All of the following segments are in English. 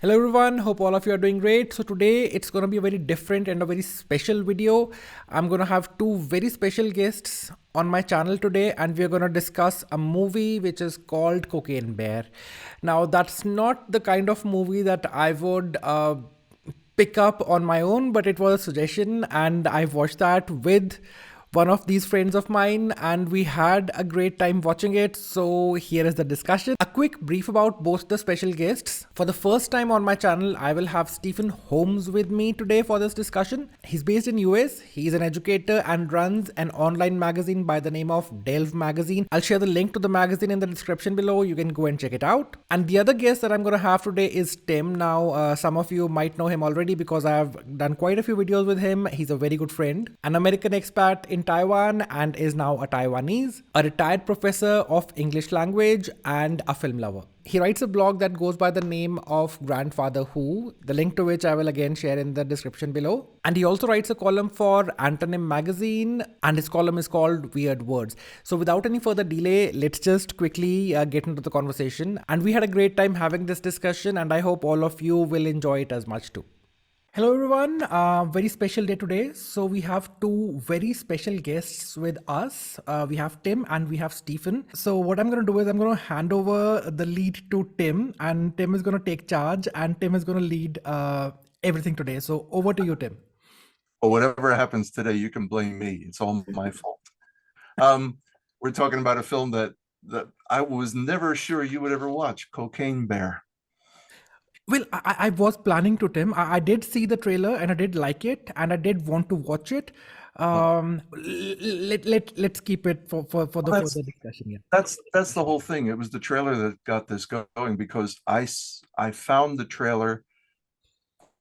Hello everyone, hope all of you are doing great. So today it's going to be a very different and a very special video. I'm going to have two very special guests on my channel today and we're going to discuss a movie which is called Cocaine Bear. Now that's not the kind of movie that I would pick up on my own, but it was a suggestion and I've watched that with one of these friends of mine and we had a great time watching it. So here is the discussion. A quick brief about both the special guests. For the first time on my channel, I will have Stephen Holmes with me today for this discussion. He's based in US. He's an educator and runs an online magazine by the name of Delve Magazine. I'll share the link to the magazine in the description below. You can go and check it out. And the other guest that I'm going to have today is Tim. Now, some of you might know him already because I've done quite a few videos with him. He's a very good friend, an American expat in Taiwan and is now a Taiwanese, a retired professor of English language and a film lover. He writes a blog that goes by the name of Grandfather Who, the link to which I will again share in the description below. And he also writes a column for Antonym magazine and his column is called Weird Words. So without any further delay, let's just quickly get into the conversation. And we had a great time having this discussion and I hope all of you will enjoy it as much too. Hello everyone, very special day today. So we have two very special guests with us. We have Tim and we have Stephen. So what I'm going to do is I'm going to hand over the lead to Tim and Tim is going to take charge and Tim is going to lead everything today. So over to you, Tim. Well, whatever happens today, you can blame me. It's all my fault. We're talking about a film that I was never sure you would ever watch, Cocaine Bear. Well, I was planning to, Tim. I did see the trailer and I did like it and I did want to watch it. Let's keep it for the further discussion. Yeah. That's the whole thing. It was the trailer that got this going because I found the trailer,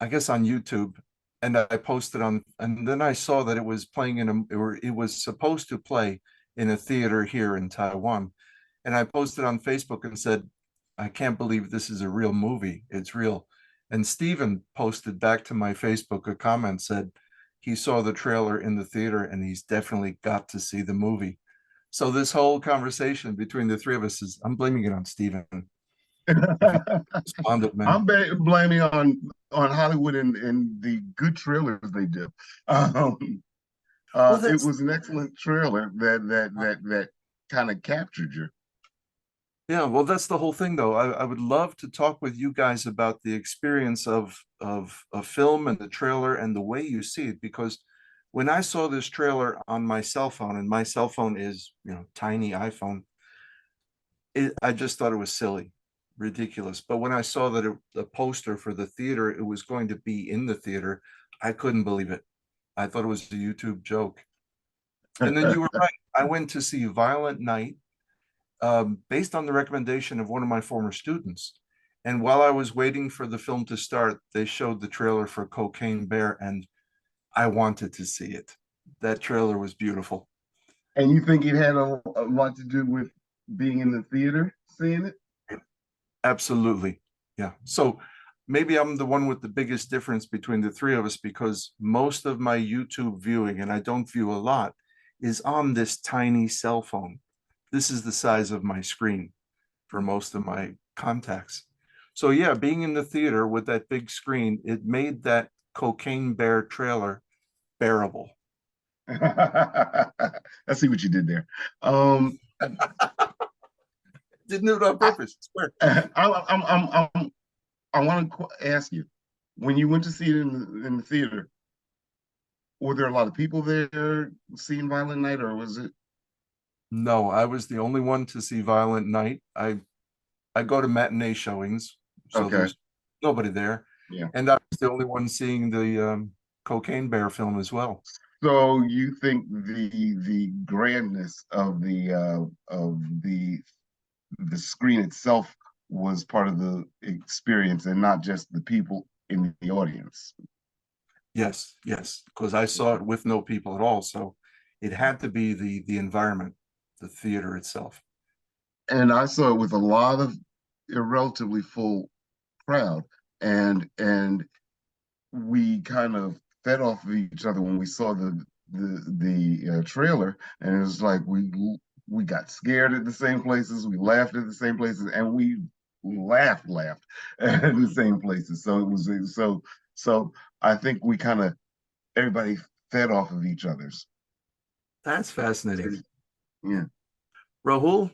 I guess, on YouTube, and I posted on, and then I saw that it was playing it was supposed to play in a theater here in Taiwan, and I posted on Facebook and said, I can't believe this is a real movie. It's real. And Steven posted back to my Facebook a comment, said he saw the trailer in the theater and he's definitely got to see the movie. So this whole conversation between the three of us is, I'm blaming it on Steven. I'm blaming on Hollywood and the good trailers they do. It was an excellent trailer that kind of captured you. Yeah, well, that's the whole thing, though. I would love to talk with you guys about the experience of a film and the trailer and the way you see it, because when I saw this trailer on my cell phone, and my cell phone is, tiny iPhone, I just thought it was silly, ridiculous. But when I saw that the poster for the theater, it was going to be in the theater, I couldn't believe it. I thought it was a YouTube joke. And then you were right. I went to see Violent Night, based on the recommendation of one of my former students. And while I was waiting for the film to start, they showed the trailer for Cocaine Bear, and I wanted to see it. That trailer was beautiful. And you think it had a lot to do with being in the theater, seeing it? Absolutely. Yeah. So maybe I'm the one with the biggest difference between the three of us, because most of my YouTube viewing, and I don't view a lot, is on this tiny cell phone. This is the size of my screen for most of my contacts. So yeah, being in the theater with that big screen, it made that Cocaine Bear trailer bearable. I see what you did there. Didn't do it on purpose, I swear. I want to ask you, when you went to see it in the theater, were there a lot of people there seeing Violent Night, or was it? No, I was the only one to see Violent Night. I go to matinee showings, so there's nobody there. Yeah. And I was the only one seeing the Cocaine Bear film as well. So you think the grandness of the screen itself was part of the experience and not just the people in the audience? Yes, because I saw it with no people at all. So it had to be the environment, the theater itself. And I saw it with a relatively full crowd, and we kind of fed off of each other when we saw the trailer, and it was like we got scared at the same places, we laughed at the same places, and we laughed in the same places. So it was so I think we kind of everybody fed off of each other's. That's fascinating. Yeah. Rahul?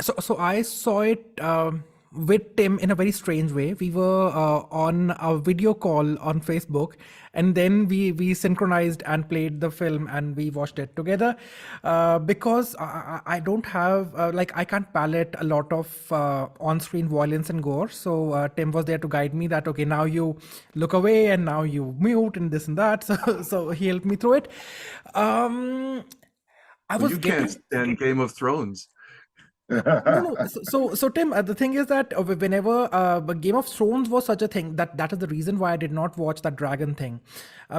So I saw it with Tim in a very strange way. We were on a video call on Facebook, and then we synchronized and played the film, and we watched it together. Because I don't have like I can't palate a lot of on-screen violence and gore. So Tim was there to guide me that okay, now you look away and now you mute and this and that. So he helped me through it. I Well, was you can't getting stand Game of Thrones. no. So Tim, the thing is that whenever Game of Thrones was such a thing, that is the reason why I did not watch that dragon thing,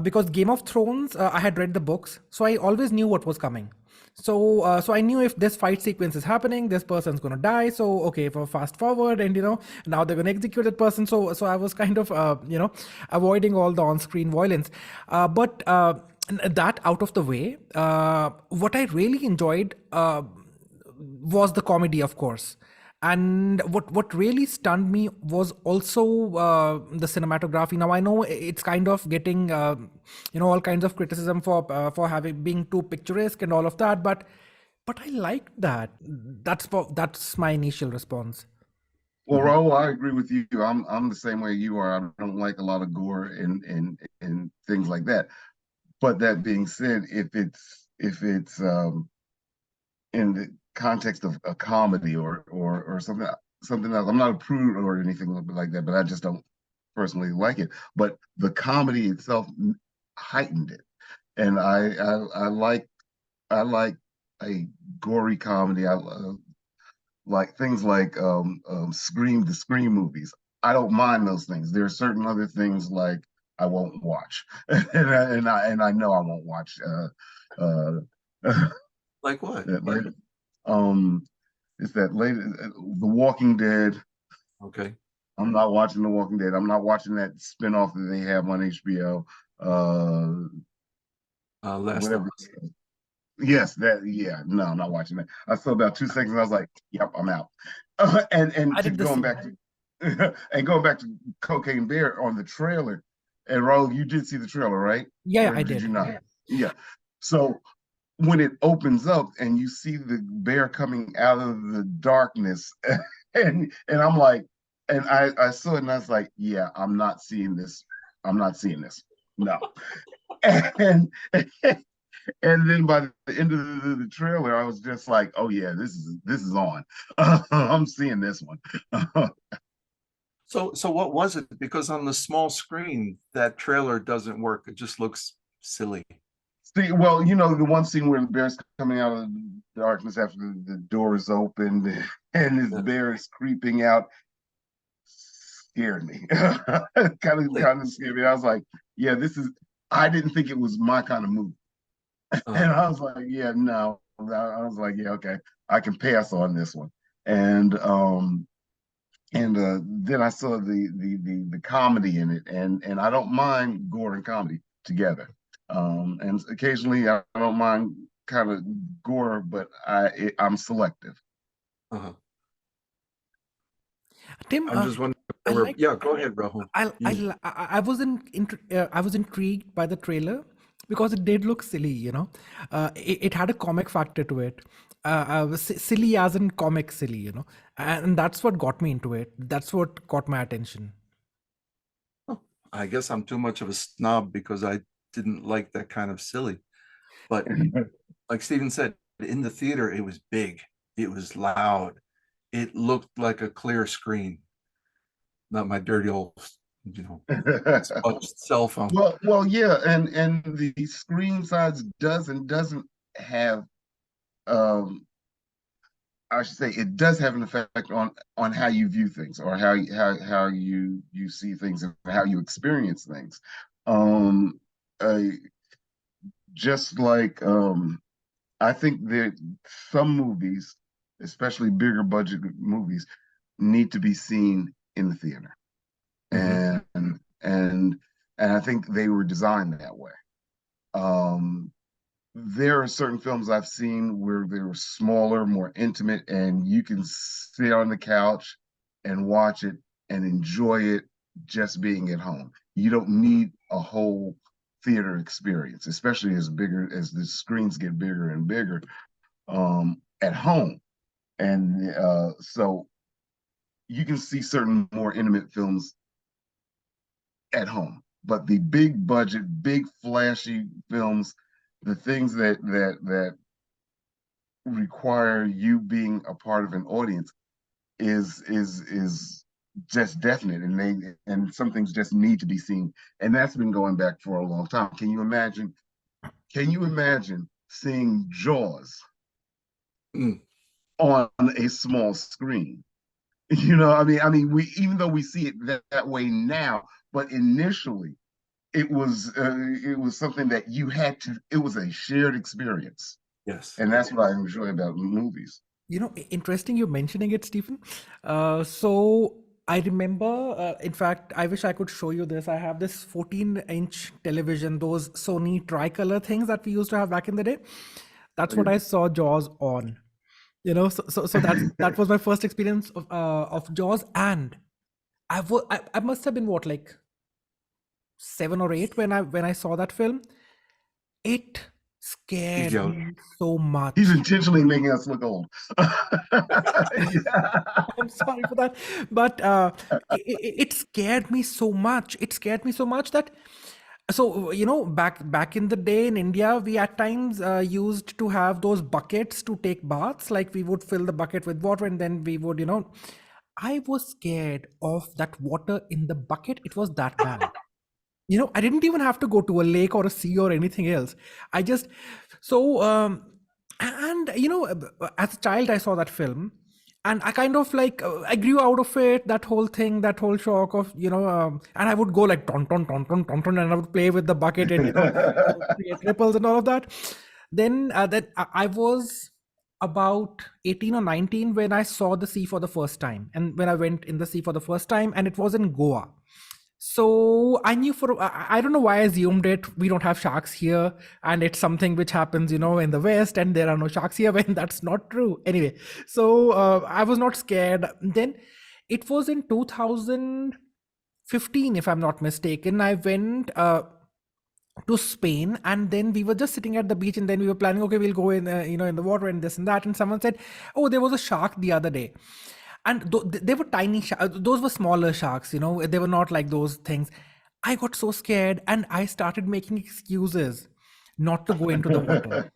because Game of Thrones, I had read the books, so I always knew what was coming. So I knew if this fight sequence is happening, this person's gonna die. So okay, for fast forward, and now they're gonna execute that person. So I was kind of avoiding all the on-screen violence, but. That out of the way, what I really enjoyed was the comedy, of course. And what really stunned me was also the cinematography. Now I know it's kind of getting all kinds of criticism for having being too picturesque and all of that, but I like that. That's my initial response. Well, Raul, I agree with you. I'm the same way you are. I don't like a lot of gore and things like that. But that being said, if it's in the context of a comedy or something else, I'm not a prude or anything like that, but I just don't personally like it. But the comedy itself heightened it, and I like a gory comedy. I like things like the Scream movies. I don't mind those things. There are certain other things like I won't watch, and I know I won't watch. Like what? That later, um, it's that later, The Walking Dead. Okay. I'm not watching The Walking Dead. I'm not watching that spinoff that they have on HBO. Last of Whatever. Us. Yes, that. Yeah, no, I'm not watching that. I saw about 2 seconds. I was like, "Yep, I'm out." And I to did the going same. back to and going back to Cocaine Bear on the trailer. And Raul, you did see the trailer, right? Yeah, Or I did you did. not? Yeah. So when it opens up and you see the bear coming out of the darkness, and I'm like, and I saw it and I was like, yeah, I'm not seeing this. I'm not seeing this. No. And and then by the end of the trailer, I was just like, oh yeah, this is on. I'm seeing this one. So what was it? Because on the small screen, that trailer doesn't work. It just looks silly. See, well, the one scene where the bear's coming out of the darkness after the door is opened and his Yeah. bear is creeping out scared me. kind of scared me. I was like, yeah, I didn't think it was my kind of movie. And I was like, yeah, no. I was like, yeah, okay, I can pass on this one. And then I saw the comedy in it, and I don't mind gore and comedy together. And occasionally I don't mind kind of gore, but I'm selective. Uh-huh. Tim, I'm just wondering if I there were, like yeah, go ahead, Rahul. You. I was I was intrigued by the trailer because it did look silly, it had a comic factor to it, silly as in comic silly, and that's what got me into it. That's what caught my attention. Oh, I guess I'm too much of a snob because I didn't like that kind of silly. But like Steven said, in the theater, it was big, it was loud, it looked like a clear screen, not my dirty old, smudged cell phone. Well, yeah, and the screen size does and doesn't have um I should say it does have an effect on how you view things or how you see things and how you experience things. Um, uh, just like I think that some movies, especially bigger budget movies, need to be seen in the theater, Mhm. and and I think they were designed that way. Um, there are certain films I've seen where they were smaller, more intimate, and you can sit on the couch and watch it and enjoy it just being at home. You don't need a whole theater experience, especially as the screens get bigger and bigger at home. And so you can see certain more intimate films at home. But the big budget, big flashy films, the things that require you being a part of an audience is just definite, and some things just need to be seen, and that's been going back for a long time. Can you imagine seeing Jaws on a small screen? We, even though we see it that way now, but initially it was something that you had to. It was a shared experience. Yes. And that's what I enjoy about movies. Interesting you mentioning it, Stephen. So I remember, in fact, I wish I could show you this. I have this 14-inch television, those Sony tricolor things that we used to have back in the day. That's what I saw Jaws on. So that was my first experience of Jaws, and I must have been what, like 7 or 8 when I saw that film. It scared me so much. He's intentionally making us look old. I'm sorry for that, but it scared me so much. It scared me so much that, so back in the day in India, we at times used to have those buckets to take baths. Like we would fill the bucket with water, and then we would, I was scared of that water in the bucket. It was that bad. I didn't even have to go to a lake or a sea or anything else. I just, so, and, as a child, I saw that film, and I kind of like, I grew out of it, that whole thing, that whole shock of, and I would go like, ton, ton, ton, ton, ton, ton, and I would play with the bucket and, create ripples and all of that. Then, I was about 18 or 19 when I saw the sea for the first time. And when I went in the sea for the first time, and it was in Goa. So I knew I don't know why I assumed it. We don't have sharks here, and it's something which happens, in the West, and there are no sharks here, when that's not true. Anyway, so I was not scared. Then it was in 2015, if I'm not mistaken. I went to Spain, and then we were just sitting at the beach, and then we were planning, okay, we'll go in, in the water and this and that. And someone said, oh, there was a shark the other day. And they were tiny those were smaller sharks, they were not like those things. I got so scared, and I started making excuses not to go into the water.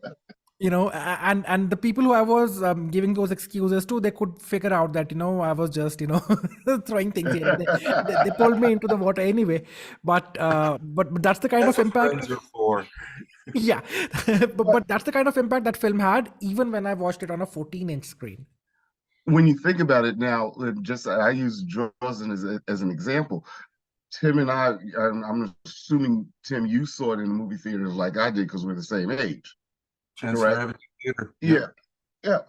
And the people who I was giving those excuses to, they could figure out that I was just throwing things in. They pulled me into the water anyway. But that's the kind of impact. Yeah, but that's the kind of impact that film had, even when I watched it on a 14-inch screen. When you think about it now, I use Jaws as an example. Tim and I'm assuming, Tim, you saw it in the movie theaters like I did, because we're the same age. Right? Yeah.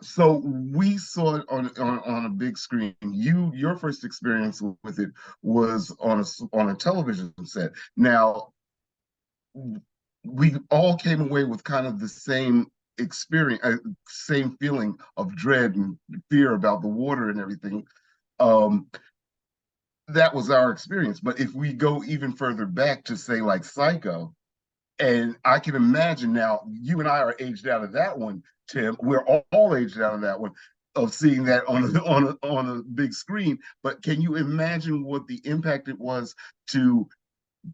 So we saw it on a big screen. Your first experience with it was on a television set. Now, we all came away with kind of the same experience, same feeling of dread and fear about the water and everything. That was our experience. But if we go even further back to, say, like Psycho, and I can imagine now, you and I are aged out of that one, Tim. We're all aged out of that one, of seeing that on a big screen. But can you imagine what the impact it was to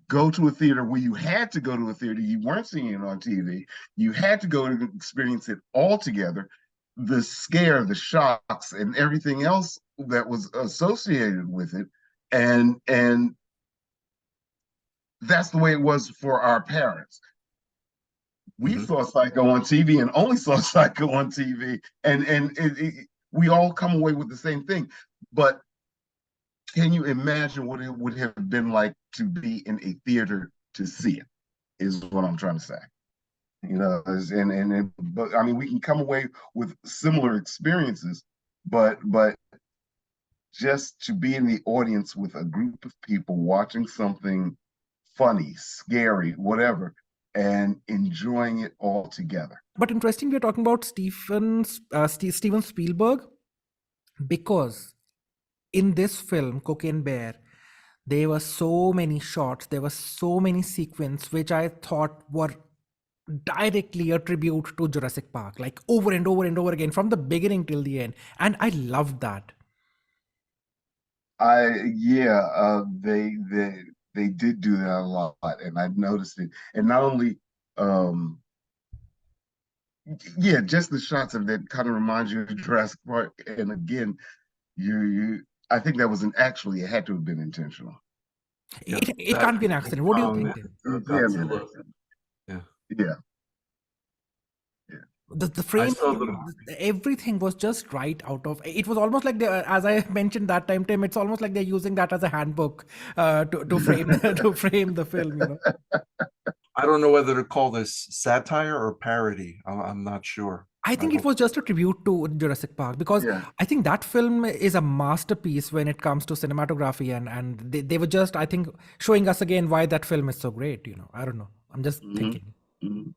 go to a theater where you had to go to a theater, you weren't seeing it on TV, you had to go and experience it all together, the scare, the shocks, and everything else that was associated with it, and that's the way it was for our parents. We saw Psycho on TV, and only saw Psycho on TV, and we all come away with the same thing. But can you imagine what it would have been like to be in a theater to see it, is what I'm trying to say. But I mean, we can come away with similar experiences, but just to be in the audience with a group of people watching something funny, scary, whatever, and enjoying it all together. But interesting, we're talking about Steven Spielberg, because in this film, Cocaine Bear, there were so many shots, there were so many sequences which I thought were directly a tribute to Jurassic Park, like over and over and over again, from the beginning till the end. And I loved that. They did do that a lot, and I noticed it. And not only, just the shots of that kind of reminds you of Jurassic Park. And again, I think that was actually, it had to have been intentional. It can't be an accident. What do you think? Yeah. Yeah. The frame, everything was just right out of it. Was almost like as I mentioned that time, Tim, it's almost like they're using that as a handbook to frame to frame the film. I don't know whether to call this satire or parody. I'm not sure. I think it was just a tribute to Jurassic Park, because I think that film is a masterpiece when it comes to cinematography, and they were just, I think, showing us again why that film is so great. I don't know. I'm just thinking. Mm-hmm.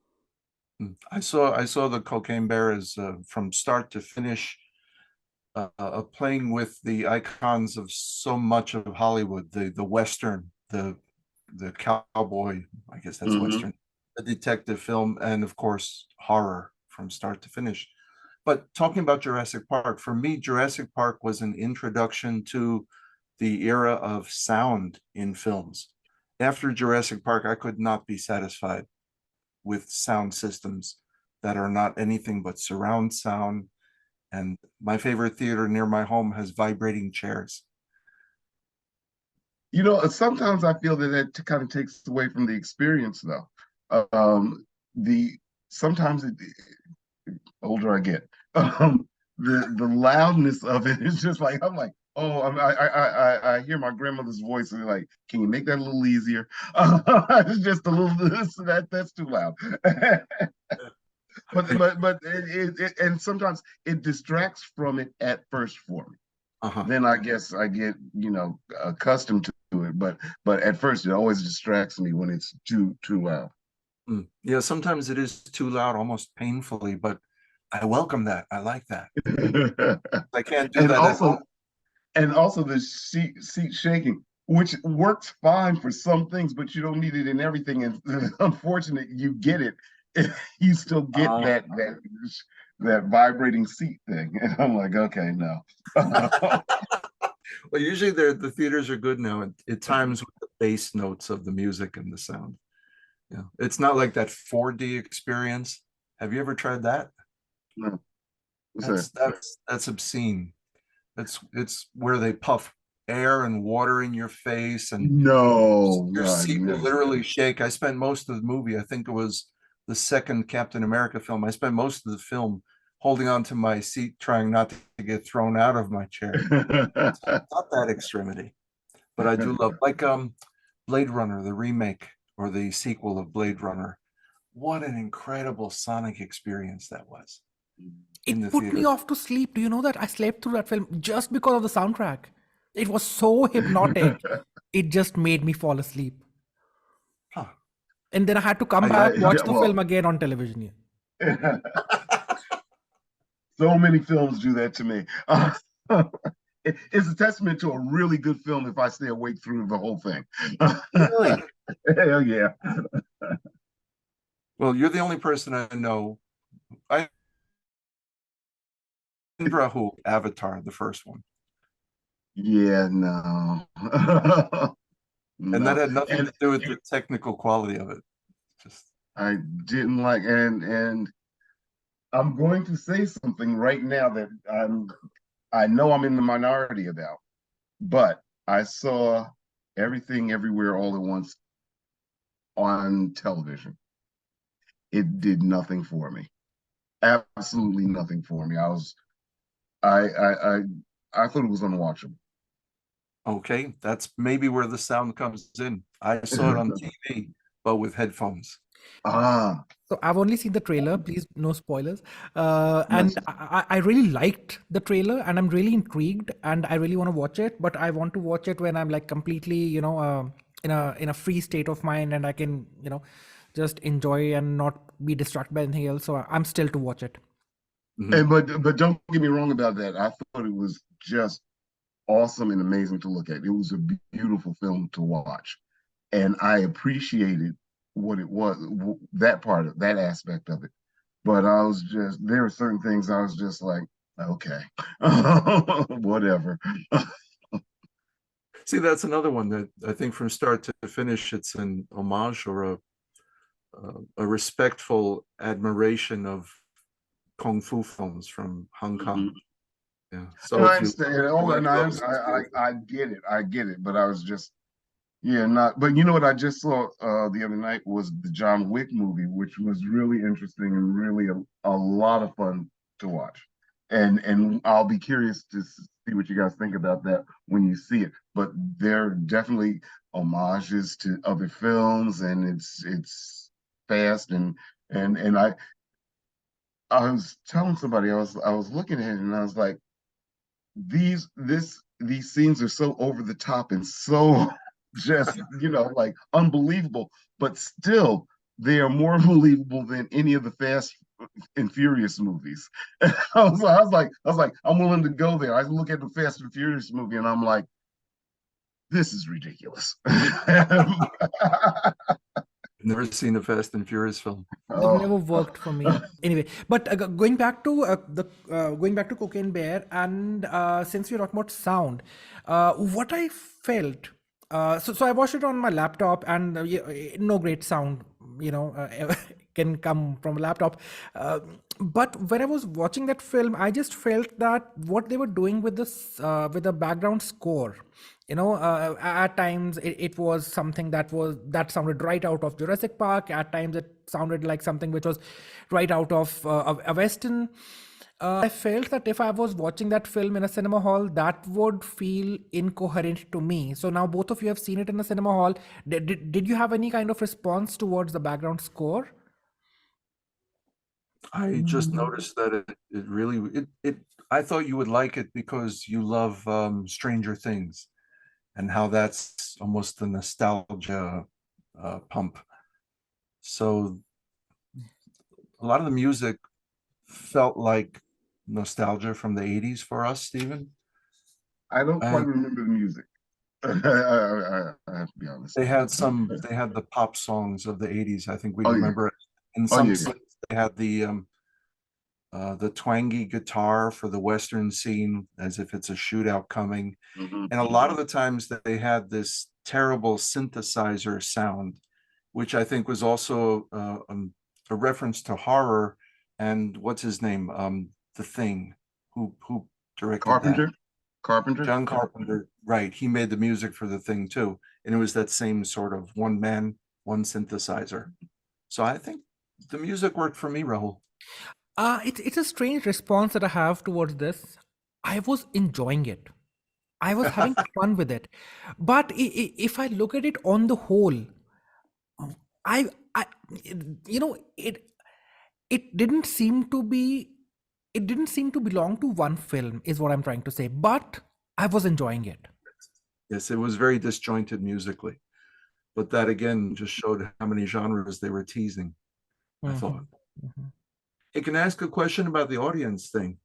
I saw the Cocaine Bear as from start to finish, playing with the icons of so much of Hollywood, the Western, the cowboy, I guess that's Western, the detective film, and of course horror from start to finish. But talking about Jurassic Park, for me, Jurassic Park was an introduction to the era of sound in films. After Jurassic Park, I could not be satisfied with sound systems that are not anything but surround sound. And my favorite theater near my home has vibrating chairs. Sometimes I feel that kind of takes away from the experience, though. Sometimes older I get, the loudness of it is just like, I'm like, oh, I hear my grandmother's voice and like, can you make that a little easier? It's just a little, that's too loud. but and sometimes it distracts from it at first for me. Then I guess I get accustomed to it, but at first it always distracts me when it's too loud. Yeah, sometimes it is too loud, almost painfully, but I welcome that. I like that. I can't do that. And also the seat shaking, which works fine for some things, but you don't need it in everything. And unfortunately, you get it. You still get that vibrating seat thing. And I'm like, okay, no. Well, usually the theaters are good now at times with the bass notes of the music and the sound. Yeah, it's not like that 4D experience. Have you ever tried that? No. That's obscene. It's where they puff air and water in your face, and your seat will literally shake. I spent most of the movie, I think it was the second Captain America film, I spent most of the film holding on to my seat, trying not to get thrown out of my chair. It's not that extremity, but I do love, like Blade Runner, the remake or the sequel of Blade Runner. What an incredible sonic experience that was. It put me off to sleep. Do you know that? I slept through that film just because of the soundtrack. It was so hypnotic. It just made me fall asleep. Huh. And then I had to come back, watch the film again on television. So many films do that to me. It's a testament to a really good film if I stay awake through the whole thing. Really? Hell yeah. Well, you're the only person I know. Who Avatar, the first one. Yeah, no. And that had nothing to do with the technical quality of it. Just I didn't like, and I'm going to say something right now that I know I'm in the minority about, but I saw Everything Everywhere All at Once on television. It did nothing for me. Absolutely nothing for me. I thought it was unwatchable. Okay, that's maybe where the sound comes in. I saw it on TV, but with headphones. So I've only seen the trailer. Please, no spoilers. And I really liked the trailer, and I'm really intrigued, and I really want to watch it. But I want to watch it when I'm like completely, in a free state of mind, and I can, just enjoy and not be distracted by anything else. So I'm still to watch it. And but don't get me wrong about that. I thought it was just awesome and amazing to look at. It was a beautiful film to watch, and I appreciated what it was, that part of that aspect of it. But I was just, there were certain things I was just like, okay, whatever. See, that's another one that I think from start to finish, it's an homage or a respectful admiration of kung fu films from Hong Kong. Yeah. So And I if you understand. Oh, like and those, it's very good. I get it. I get it. But I was just, yeah, not. But you know what I just saw the other night was the John Wick movie, which was really interesting and really a lot of fun to watch. And I'll be curious to see what you guys think about that when you see it. But there are definitely homages to other films, and it's fast and I was telling somebody I was looking at it and I was like, these scenes are so over the top and so just like unbelievable, but still they are more believable than any of the Fast and Furious movies. I was like, I'm willing to go there. I look at the Fast and Furious movie and I'm like, this is ridiculous. Never seen a Fast and Furious film. They've Oh, never worked for me anyway. But going back to going back to Cocaine Bear, and since we're talking about sound, what I felt. So I watched it on my laptop, and no great sound, can come from a laptop. But when I was watching that film, I just felt that what they were doing with this with the background score, at times it was something that sounded right out of Jurassic Park. At times it sounded like something which was right out of a western. I felt that if I was watching that film in a cinema hall, that would feel incoherent to me. So now both of you have seen it in a cinema hall. Did you have any kind of response towards the background score? I just noticed that it really it I thought you would like it because you love Stranger Things and how that's almost the nostalgia pump. So a lot of the music felt like nostalgia from the 80s for us, Stephen. I don't quite And remember the music. I have to be honest. they had the pop songs of the 80s. I think we Oh yeah. remember it. In Oh some yeah. scenes they had the twangy guitar for the Western scene as if it's a shootout coming. Mhm. And a lot of the times they had this terrible synthesizer sound, which I think was also a reference to horror and what's his name? The Thing, who directed that? Carpenter. Carpenter. John Carpenter, right. He made the music for The Thing too. And it was that same sort of one man, one synthesizer. So I think the music worked for me, Rahul. It's a strange response that I have towards this. I was enjoying it. I was having fun with it. But if I look at it on the whole, I it didn't seem to be, it didn't seem to belong to one film, is what I'm trying to say. But I was enjoying it. Yes, it was very disjointed musically. But that again just showed how many genres they were teasing, I thought. Mhm, mhm. Hey, can I ask a question about the audience thing?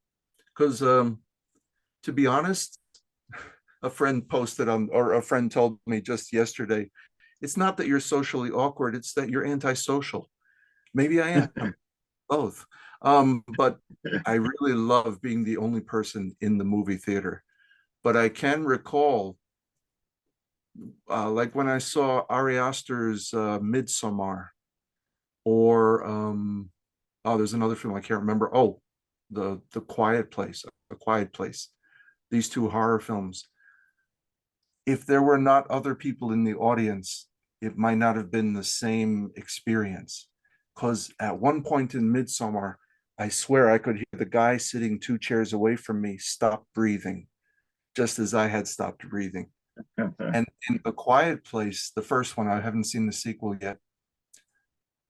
Because to be honest, a friend posted on, or a friend told me just yesterday, it's not that you're socially awkward, it's that you're antisocial. Maybe I am, both. But I really love being the only person in the movie theater. But I can recall, like when I saw Ari Aster's Midsommar, or oh, there's another film I can't remember. Oh, the Quiet Place, A Quiet Place. These two horror films. If there were not other people in the audience, it might not have been the same experience. Because at one point in Midsommar, I swear I could hear the guy sitting 2 chairs away from me stop breathing, just as I had stopped breathing. And in A Quiet Place, the first one, I haven't seen the sequel yet.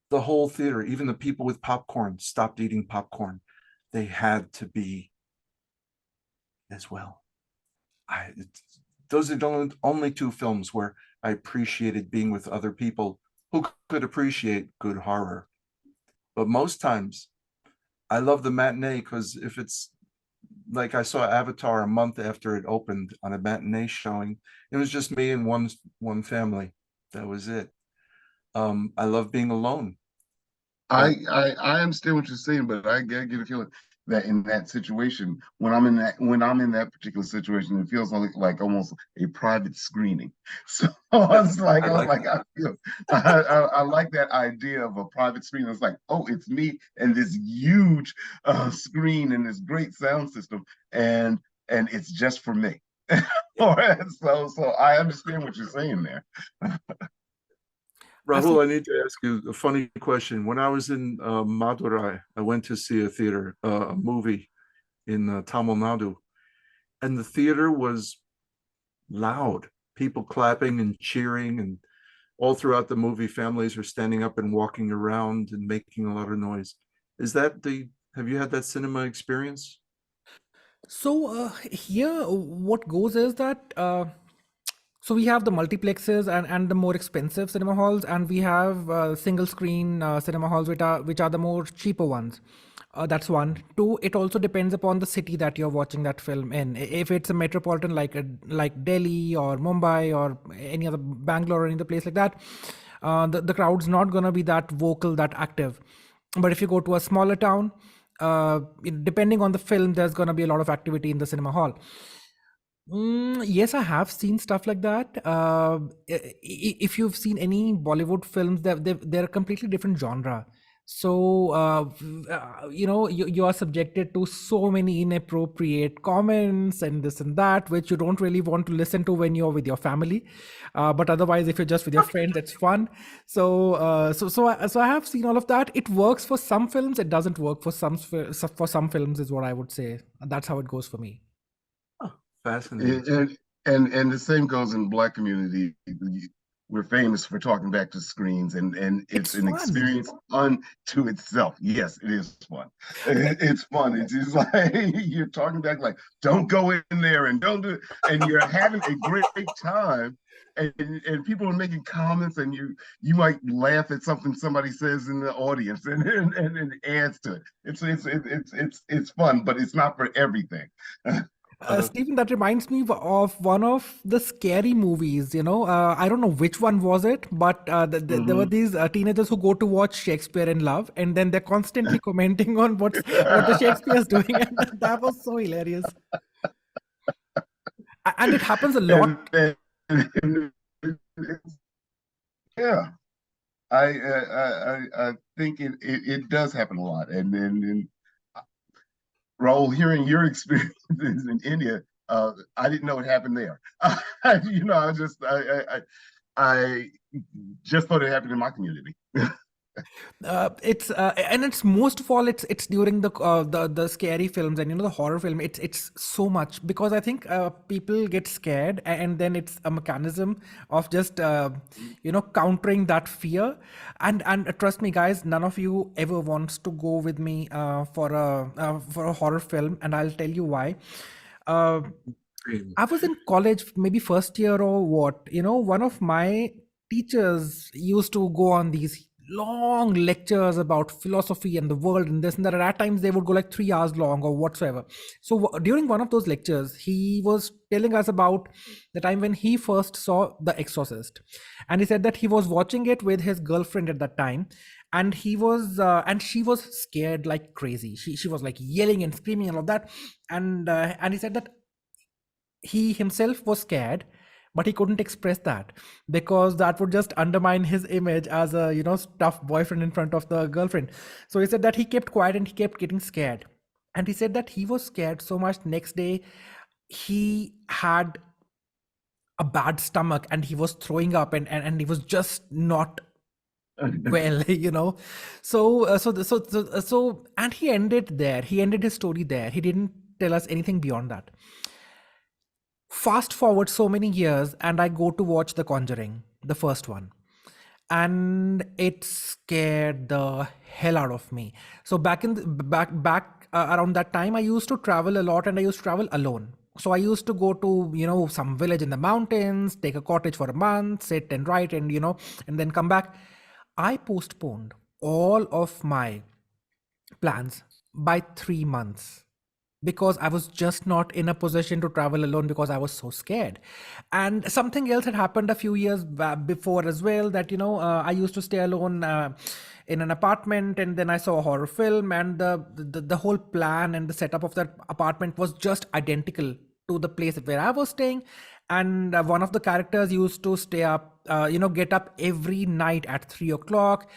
The whole theater, even the people with popcorn, stopped eating popcorn. They had to be as well. Those are the only two films where I appreciated being with other people who could appreciate good horror. But most times I love the matinee because if it's like I saw Avatar a month after it opened on a matinee showing, it was just me and one family. That was it. I love being alone. I understand what you're saying, but I get a feeling that in that situation, when I'm in that particular situation, it feels like almost a private screening. So I like that. I like that idea of a private screen. It's like, oh, it's me and this huge screen and this great sound system, and it's just for me. So I understand what you're saying there. Rahul, I need to ask you a funny question. When I was in Madurai, I went to see a theater, a movie in Tamil Nadu, and the theater was loud. People clapping and cheering, and all throughout the movie, families are standing up and walking around and making a lot of noise. Have you had that cinema experience? So here, what goes is that so we have the multiplexes and the more expensive cinema halls, and we have single screen cinema halls, which are the more cheaper ones. That's one. Two, it also depends upon the city that you're watching that film in. If it's a metropolitan like Delhi or Mumbai or any other Bangalore or any other place like that, the crowd's not gonna be that vocal, that active. But if you go to a smaller town, depending on the film, there's gonna be a lot of activity in the cinema hall. Yes, I have seen stuff like that. If you've seen any Bollywood films, they're a completely different genre. So, you are subjected to so many inappropriate comments and this and that, which you don't really want to listen to when you're with your family. But otherwise, if you're just with your friends, it's fun. So I have seen all of that. It works for some films. It doesn't work for some films, is what I would say. That's how it goes for me. Oh, fascinating. And the same goes in Black community. We're famous for talking back to screens, and it's an fun. experience unto itself. Yes, it is fun. It's fun. It's just like you're talking back, like, don't go in there and don't do it, and you're having a great time. And people are making comments, and you might laugh at something somebody says in the audience, and it adds to it. It's fun, but it's not for everything. Stephen, that reminds me of one of the scary movies. I don't know which one was it, but there were these teenagers who go to watch Shakespeare in Love, and then they're constantly commenting on what the Shakespeare's doing, and that was so hilarious. And it happens a lot. And yeah, I think it does happen a lot, and Raul, hearing your experiences in India, I didn't know it happened there. I just thought it happened in my community. It's most of all it's during the scary films and the horror film. It's so much because I think people get scared, and then it's a mechanism of just countering that fear. And trust me, guys, none of you ever wants to go with me for a horror film, and I'll tell you why. I was in college, maybe first year or what. One of my teachers used to go on these long lectures about philosophy and the world and this and that. And at times they would go like 3 hours long or whatsoever. So during one of those lectures, he was telling us about the time when he first saw The Exorcist, and he said that he was watching it with his girlfriend at that time, and he was and she was scared like crazy. She was like yelling and screaming and all that, and he said that he himself was scared, but he couldn't express that because that would just undermine his image as a tough boyfriend in front of the girlfriend. So he said that he kept quiet and he kept getting scared, and he said that he was scared so much next day he had a bad stomach and he was throwing up, and he was just not well. So and he ended there. He ended his story there. He didn't tell us anything beyond that. Fast forward so many years, and I go to watch The Conjuring, the first one, and it scared the hell out of me. So back around that time, I used to travel a lot, and I used to travel alone. So I used to go to some village in the mountains, take a cottage for a month, sit and write, and and then come back. I postponed all of my plans by 3 months because I was just not in a position to travel alone because I was so scared. And something else had happened a few years before as well, that, I used to stay alone in an apartment, and then I saw a horror film, and the whole plan and the setup of that apartment was just identical to the place where I was staying. And one of the characters used to stay up, get up every night at 3 o'clock.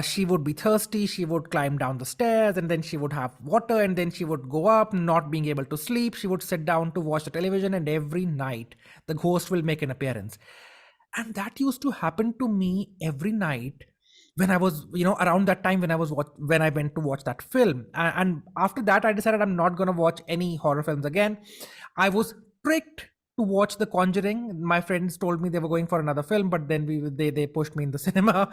She would be thirsty, she would climb down the stairs, and then she would have water, and then she would go up, not being able to sleep. She would sit down to watch the television, and every night the ghost will make an appearance. And that used to happen to me every night when I was, around that time when when I went to watch that film. And after that, I decided I'm not gonna watch any horror films again. I was tricked to watch The Conjuring. My friends told me they were going for another film, but then they pushed me in the cinema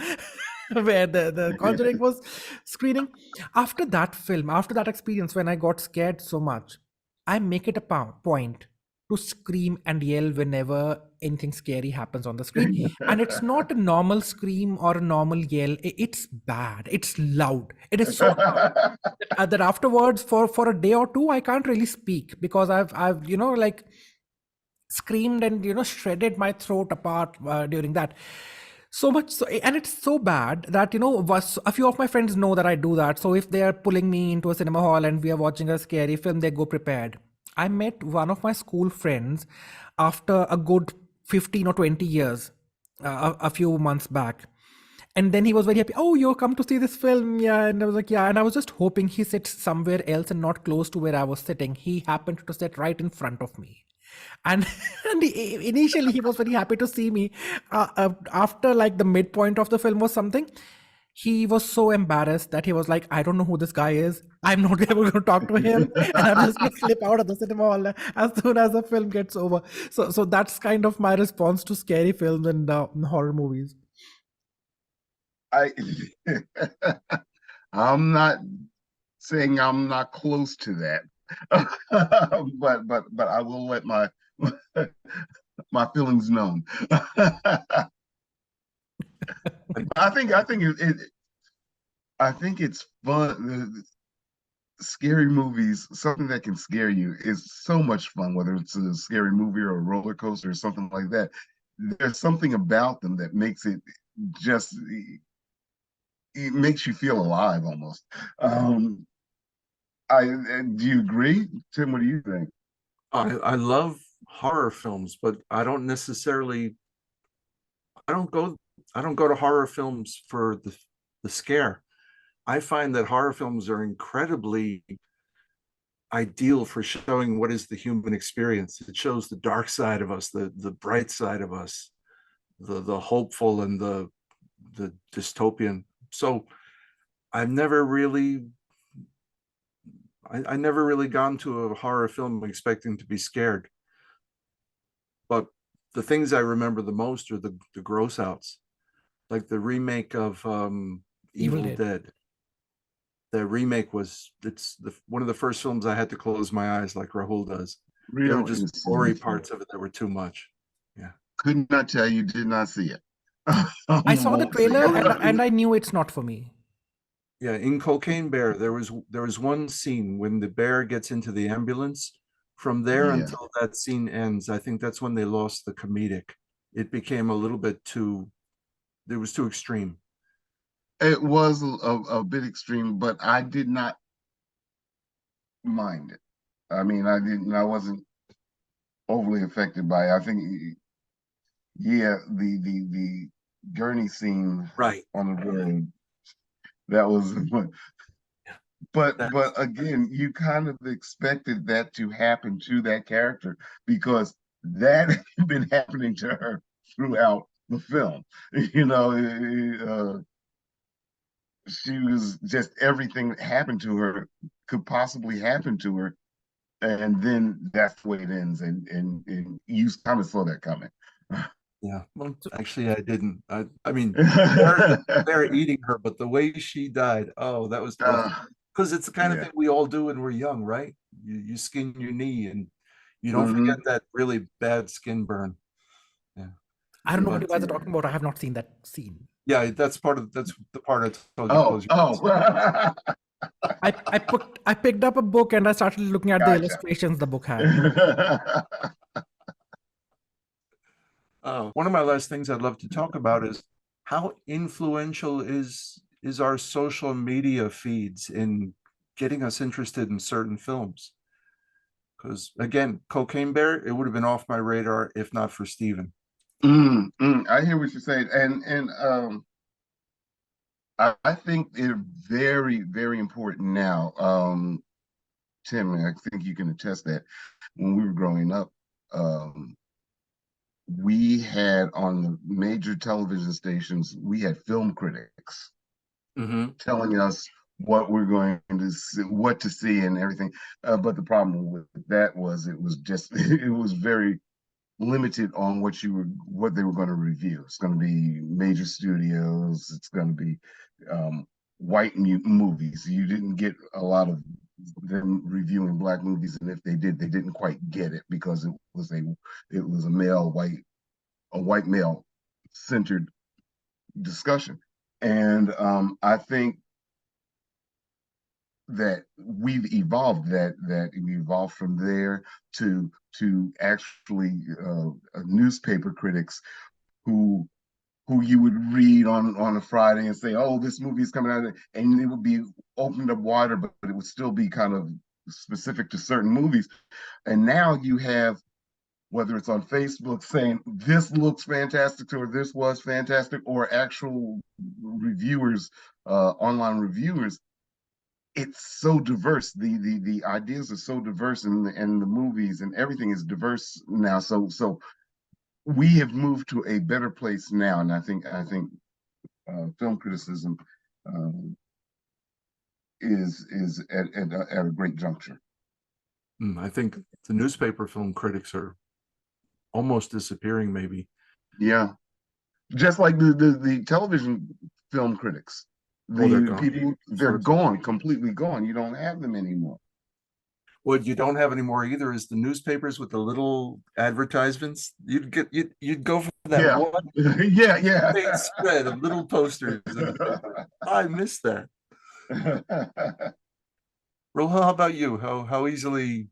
where the Conjuring was screening. After that film, after that experience, when I got scared so much, I make it a point to scream and yell whenever anything scary happens on the screen. And it's not a normal scream or a normal yell. It's bad. It's loud. It is so loud that afterwards, for a day or two, I can't really speak because I've like screamed and shredded my throat apart during that. So much so, and it's so bad that a few of my friends know that I do that. So if they are pulling me into a cinema hall and we are watching a scary film, they go prepared. I met one of my school friends after a good 15 or 20 years, a few months back. And then he was very happy. Oh, you come to see this film? Yeah. And I was like, yeah. And I was just hoping he sits somewhere else and not close to where I was sitting. He happened to sit right in front of me. And, initially he was very happy to see me. After like the midpoint of the film was something, he was so embarrassed that he was like, I don't know who this guy is. I'm not able to talk to him. And I'm just going to slip out of the cinema hall as soon as the film gets over. So that's kind of my response to scary films and horror movies. I'm not saying I'm not close to that, but I will let my my feelings known. I think it's fun. Scary movies, something that can scare you, is so much fun. Whether it's a scary movie or a roller coaster or something like that, there's something about them that makes it just. It makes you feel alive almost. Do you agree, Tim? What do you think? I love horror films, but I don't necessarily. I don't go to horror films for the scare. I find that horror films are incredibly ideal for showing what is the human experience. It shows the dark side of us, the bright side of us, the hopeful and the dystopian. So I've never really I never really gone to a horror film expecting to be scared. But the things I remember the most are the gross outs, like the remake of Evil Dead. The remake it's one of the first films I had to close my eyes like Rahul does. Real there were just gory parts of it that were too much. Yeah. Could not tell you, did not see it. I saw the trailer and I knew it's not for me. Yeah, in Cocaine Bear, there was one scene when the bear gets into the ambulance. From there until that scene ends, I think that's when they lost the comedic. It became a little bit it was too extreme. It was a bit extreme, but I did not mind it. I mean, I wasn't overly affected by it. I think, the gurney scene right on the road, that was, but again, you kind of expected that to happen to that character because that had been happening to her throughout the film. She was just, everything that happened to her could possibly happen to her, and then that's the way it ends, and you kind of saw that coming. Yeah, well, actually, I didn't. I mean, they're eating her, but the way she died, oh, that was tough. Because it's the kind of thing we all do when we're young, right? You skin your knee, and you don't forget that really bad skin burn. Yeah. I don't know what you guys are talking about. I have not seen that scene. Yeah, that's the part I told you. Close your eyes. I picked up a book and I started looking at the Gotcha. illustrations the book had. One of my last things I'd love to talk about is how influential is our social media feeds in getting us interested in certain films. Because again, Cocaine Bear, it would have been off my radar if not for Steven. I hear what you're saying, and I think they're very, very important now. Tim, I think you can attest that when we were growing up, we had on the major television stations, we had film critics telling us what we're going to see, what to see, and everything. But the problem with that was it was very limited on what they were going to review. It's going to be major studios. It's going to be white movies. You didn't get a lot of them reviewing black movies, and if they did, they didn't quite get it because it was a white male centered discussion. And I think that we've evolved we evolved from there to actually newspaper critics who you would read on a Friday and say, oh, this movie is coming out, and it would be opened up wider, but it would still be kind of specific to certain movies. And now you have, whether it's on Facebook saying this looks fantastic or this was fantastic, or actual reviewers, online reviewers, it's so diverse. The ideas are so diverse, and the movies and everything is diverse now. So we have moved to a better place now, and I think film criticism is at a great juncture. I think the newspaper film critics are almost disappearing, maybe. Yeah, just like the television film critics. They're gone, completely gone. You don't have them anymore. What you don't have anymore either is the newspapers with the little advertisements. You'd go for that one yeah spread of little posters. I miss that. Rohel, how about you? How easily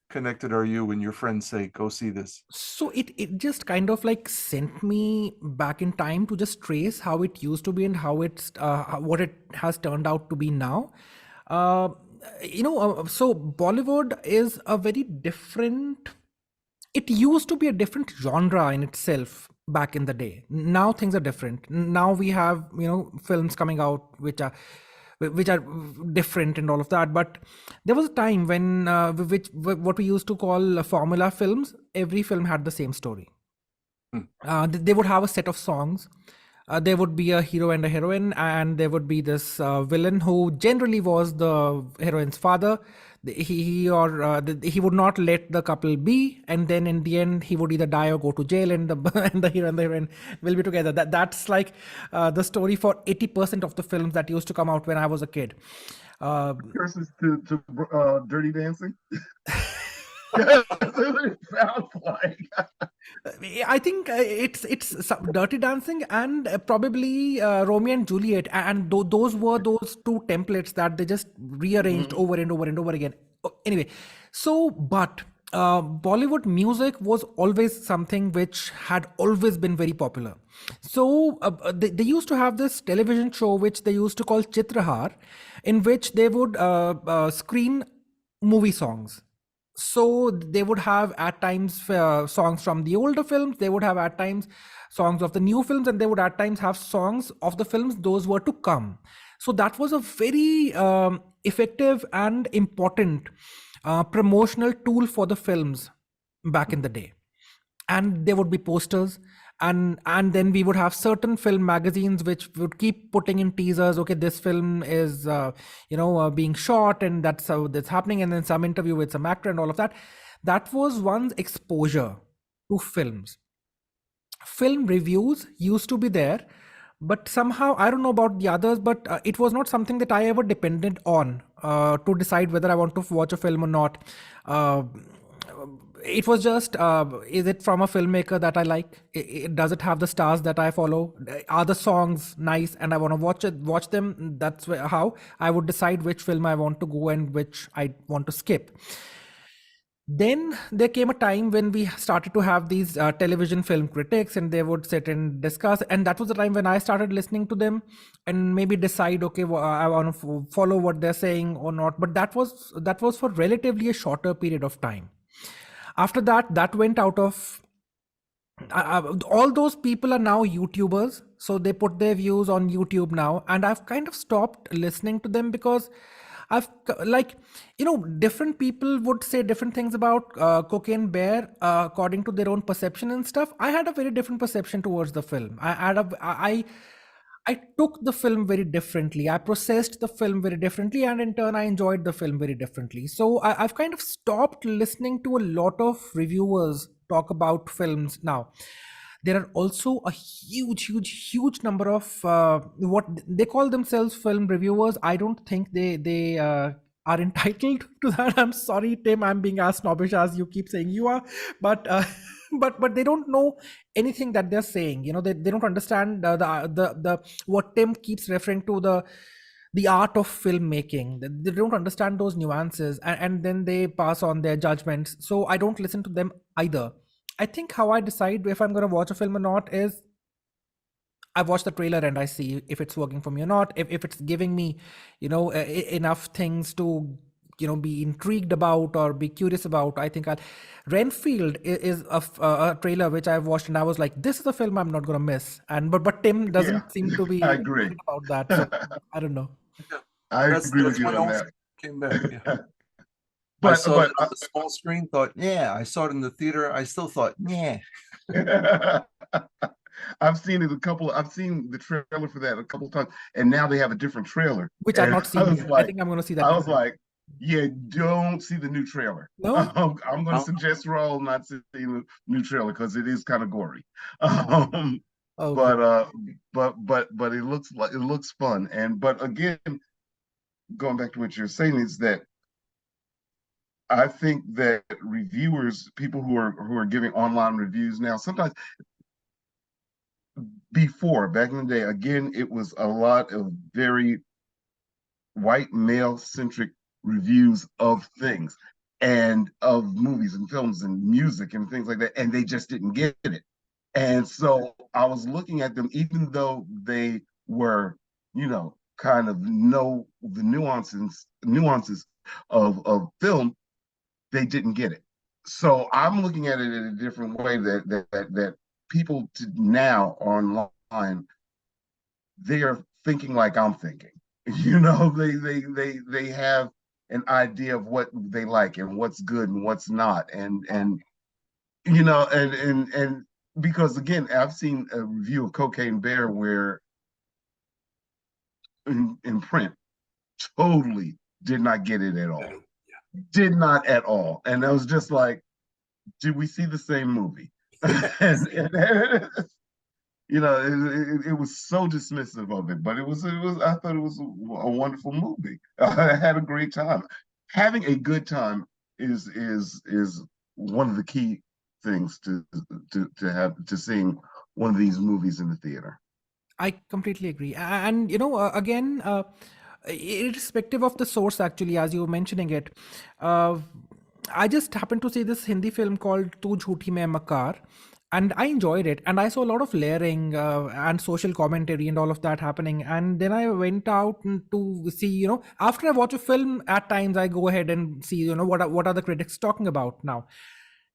connected are you when your friends say, go see this? So it just kind of like sent me back in time to just trace how it used to be and how it's what it has turned out to be now. So Bollywood is a very different, it used to be a different genre in itself back in the day. Now things are different. Now we have, films coming out which are different and all of that. But there was a time when what we used to call formula films, every film had the same story. They would have a set of songs. There would be a hero and a heroine, and there would be this villain who generally was the heroine's father. He would not let the couple be, and then in the end he would either die or go to jail, and the hero and the heroine will be together. That's like the story for 80% of the films that used to come out when I was a kid. Curses to Dirty Dancing. It sounds like. I think it's Dirty Dancing and probably Romeo and Juliet, and those were those two templates that they just rearranged over and over and over again. Anyway, so but Bollywood music was always something which had always been very popular. So they used to have this television show which they used to call Chitrahar, in which they would screen movie songs. So they would have at times songs from the older films, they would have at times songs of the new films, and they would at times have songs of the films those were to come. So that was a very effective and important promotional tool for the films back in the day. And there would be posters, and then we would have certain film magazines which would keep putting in teasers. Okay, this film is being shot, and that's how that's happening, and then some interview with some actor and all of that. That was one's exposure to films. Film reviews used to be there, but somehow I don't know about the others, but it was not something that I ever depended on to decide whether I want to watch a film or not. it was just, is it from a filmmaker that I like? Does it have the stars that I follow? Are the songs nice and I want to watch them? That's how I would decide which film I want to go and which I want to skip. Then there came a time when we started to have these television film critics, and they would sit and discuss, and that was the time when I started listening to them and maybe decide, okay, well, I want to follow what they're saying or not. But that was for relatively a shorter period of time. After that, that went out of, all those people are now YouTubers, so they put their views on YouTube now, and I've kind of stopped listening to them because like, different people would say different things about Cocaine Bear according to their own perception and stuff. I had a very different perception towards the film. I took the film very differently. I processed the film very differently, and in turn, I enjoyed the film very differently. So I've kind of stopped listening to a lot of reviewers talk about films now. There are also a huge number of what they call themselves film reviewers. I don't think they are entitled to that. I'm sorry, Tim. I'm being as snobbish as you keep saying you are, but but they don't know anything that they're saying. They don't understand the what Tim keeps referring to, the art of filmmaking. They don't understand those nuances, and then they pass on their judgments. So I don't listen to them either. I think how I decide if I'm going to watch a film or not is I watch the trailer and I see if it's working for me or not. If it's giving me, enough things to, be intrigued about or be curious about. I think Renfield is a trailer which I've watched and I was like, this is a film I'm not going to miss. And but Tim Yeah, doesn't seem to be I agree. excited about that. So I don't know. Yeah, I that's agree with that's you my on own that. came back. Yeah. I But saw but it on the small screen, thought, yeah. I saw it in the theater. I still thought, yeah. I've seen the trailer for that a couple times, and now they have a different trailer. Which I've And not I seen was yet. I like, think I'm going to see that today. yeah, don't see the new trailer. No? I'm going to Oh, suggest Raul not see the new trailer because it is kind of gory. Okay. But it looks fun. But again, going back to what you're saying is that I think that reviewers, people who are giving online reviews now, sometimes back in the day, again, it was a lot of very white male centric reviews of things and of movies and films and music and things like that, and they just didn't get it. And so I was looking at them, even though they were, kind of know the nuances of film, they didn't get it. So I'm looking at it in a different way that people now online, they're thinking like I'm thinking. They have an idea of what they like and what's good and what's not. And because again, I've seen a review of Cocaine Bear where in print totally did not get it at all. Did not at all. And I was just like, did we see the same movie? and it was so dismissive of it, but I thought it was a wonderful movie. I had a great time. Having a good time is one of the key things to seeing one of these movies in the theater. I completely agree. And, again, irrespective of the source, actually, as you were mentioning it, uh, I just happened to see this Hindi film called Tu Jhoothi Mai Makkar, and I enjoyed it. And I saw a lot of layering and social commentary and all of that happening. And then I went out to see, after I watch a film, at times I go ahead and see, what are the critics talking about now.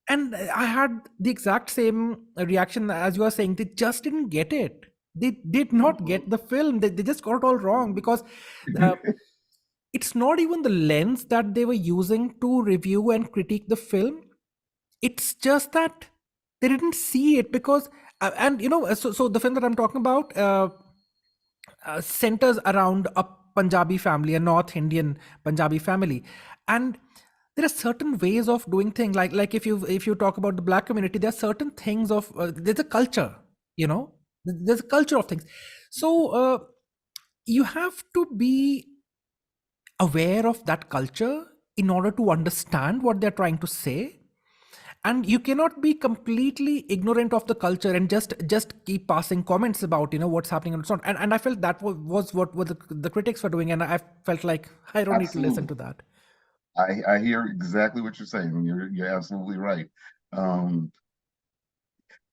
And I had the exact same reaction as you are saying. They just didn't get it. They did not get the film. They just got it all wrong because uh, it's not even the lens that they were using to review and critique the film. It's just that they didn't see it because, and so the film that I'm talking about centers around a Punjabi family, a North Indian Punjabi family, and there are certain ways of doing things. Like if you talk about the Black community, there are certain things of there's a culture, there's a culture of things. So you have to be aware of that culture in order to understand what they're trying to say. and you cannot be completely ignorant of the culture and just keep passing comments about what's happening and so on. And I felt that was what the critics were doing, and I felt like I don't need to listen Absolutely. to that. I hear exactly what you're saying. You're absolutely right. Um,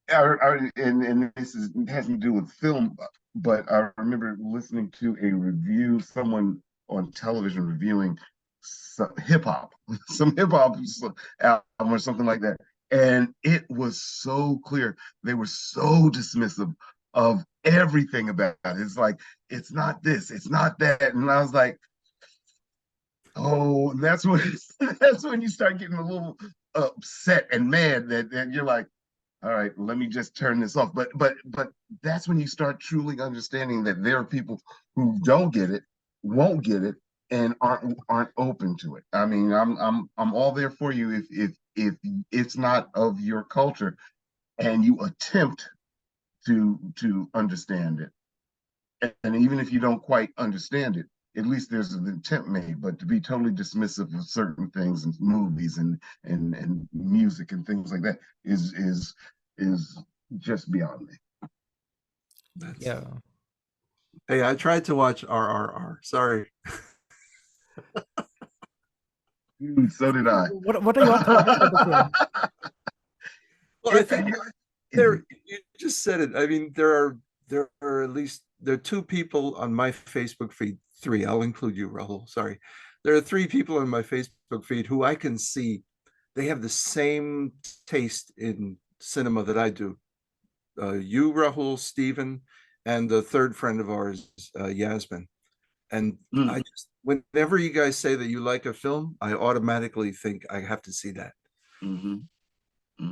and this has to do with film, but I remember listening to a review, someone on television reviewing hip hop, some hip hop album or something like that. And it was so clear. They were so dismissive of everything about it. It's like, it's not this, it's not that. And I was like, oh, and that's when that's when you start getting a little upset and mad that you're like, all right, let me just turn this off. But that's when you start truly understanding that there are people who don't get it, won't get it, and aren't open to it. I mean, I'm all there for you if it's not of your culture and you attempt to understand it. And even if you don't quite understand it, at least there's an attempt made. But to be totally dismissive of certain things and movies and music and things like that is just beyond me. That's, Yeah. hey, I tried to watch RRR. Sorry. So did I. What are your thoughts for the film? Well, I think there, you just said it. I mean, there are at least there are two people on my Facebook feed, three. I'll include you, Rahul. Sorry. There are three people on my Facebook feed who I can see they have the same taste in cinema that I do. You, Rahul, Stephen, and the third friend of ours, Yasmin. And I just, whenever you guys say that you like a film, I automatically think I have to see that.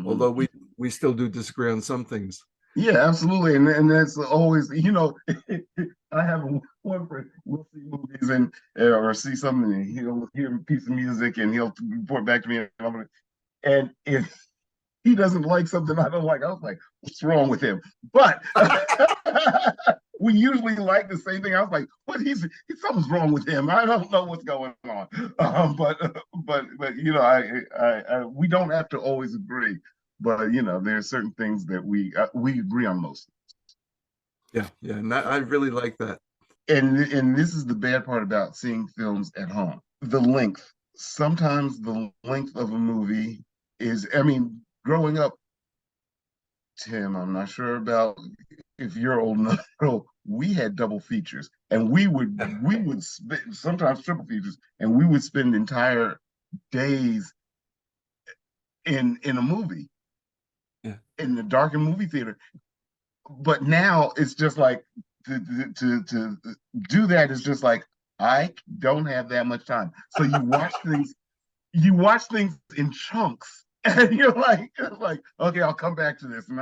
Although we still do disagree on some things. Yeah, absolutely, and that's always, I have one friend. We'll see movies and or see something, and he'll hear a piece of music, and he'll report back to me, and if he doesn't like something I don't like, I was like, what's wrong with him? But we usually like the same thing. I was like, what? Something's wrong with him. I don't know what's going on. But we don't have to always agree. But there are certain things that we agree on most. Yeah, and I really like that. And this is the bad part about seeing films at home. The length. Sometimes the length of a movie is, I mean, growing up, Tim, I'm not sure about if you're old enough. We had double features, and we would sometimes triple features, and we would spend entire days in a movie, in the darkened movie theater. But now it's just like to do that is just like, I don't have that much time. So you watch things in chunks, and you're like, okay, I'll come back to this. And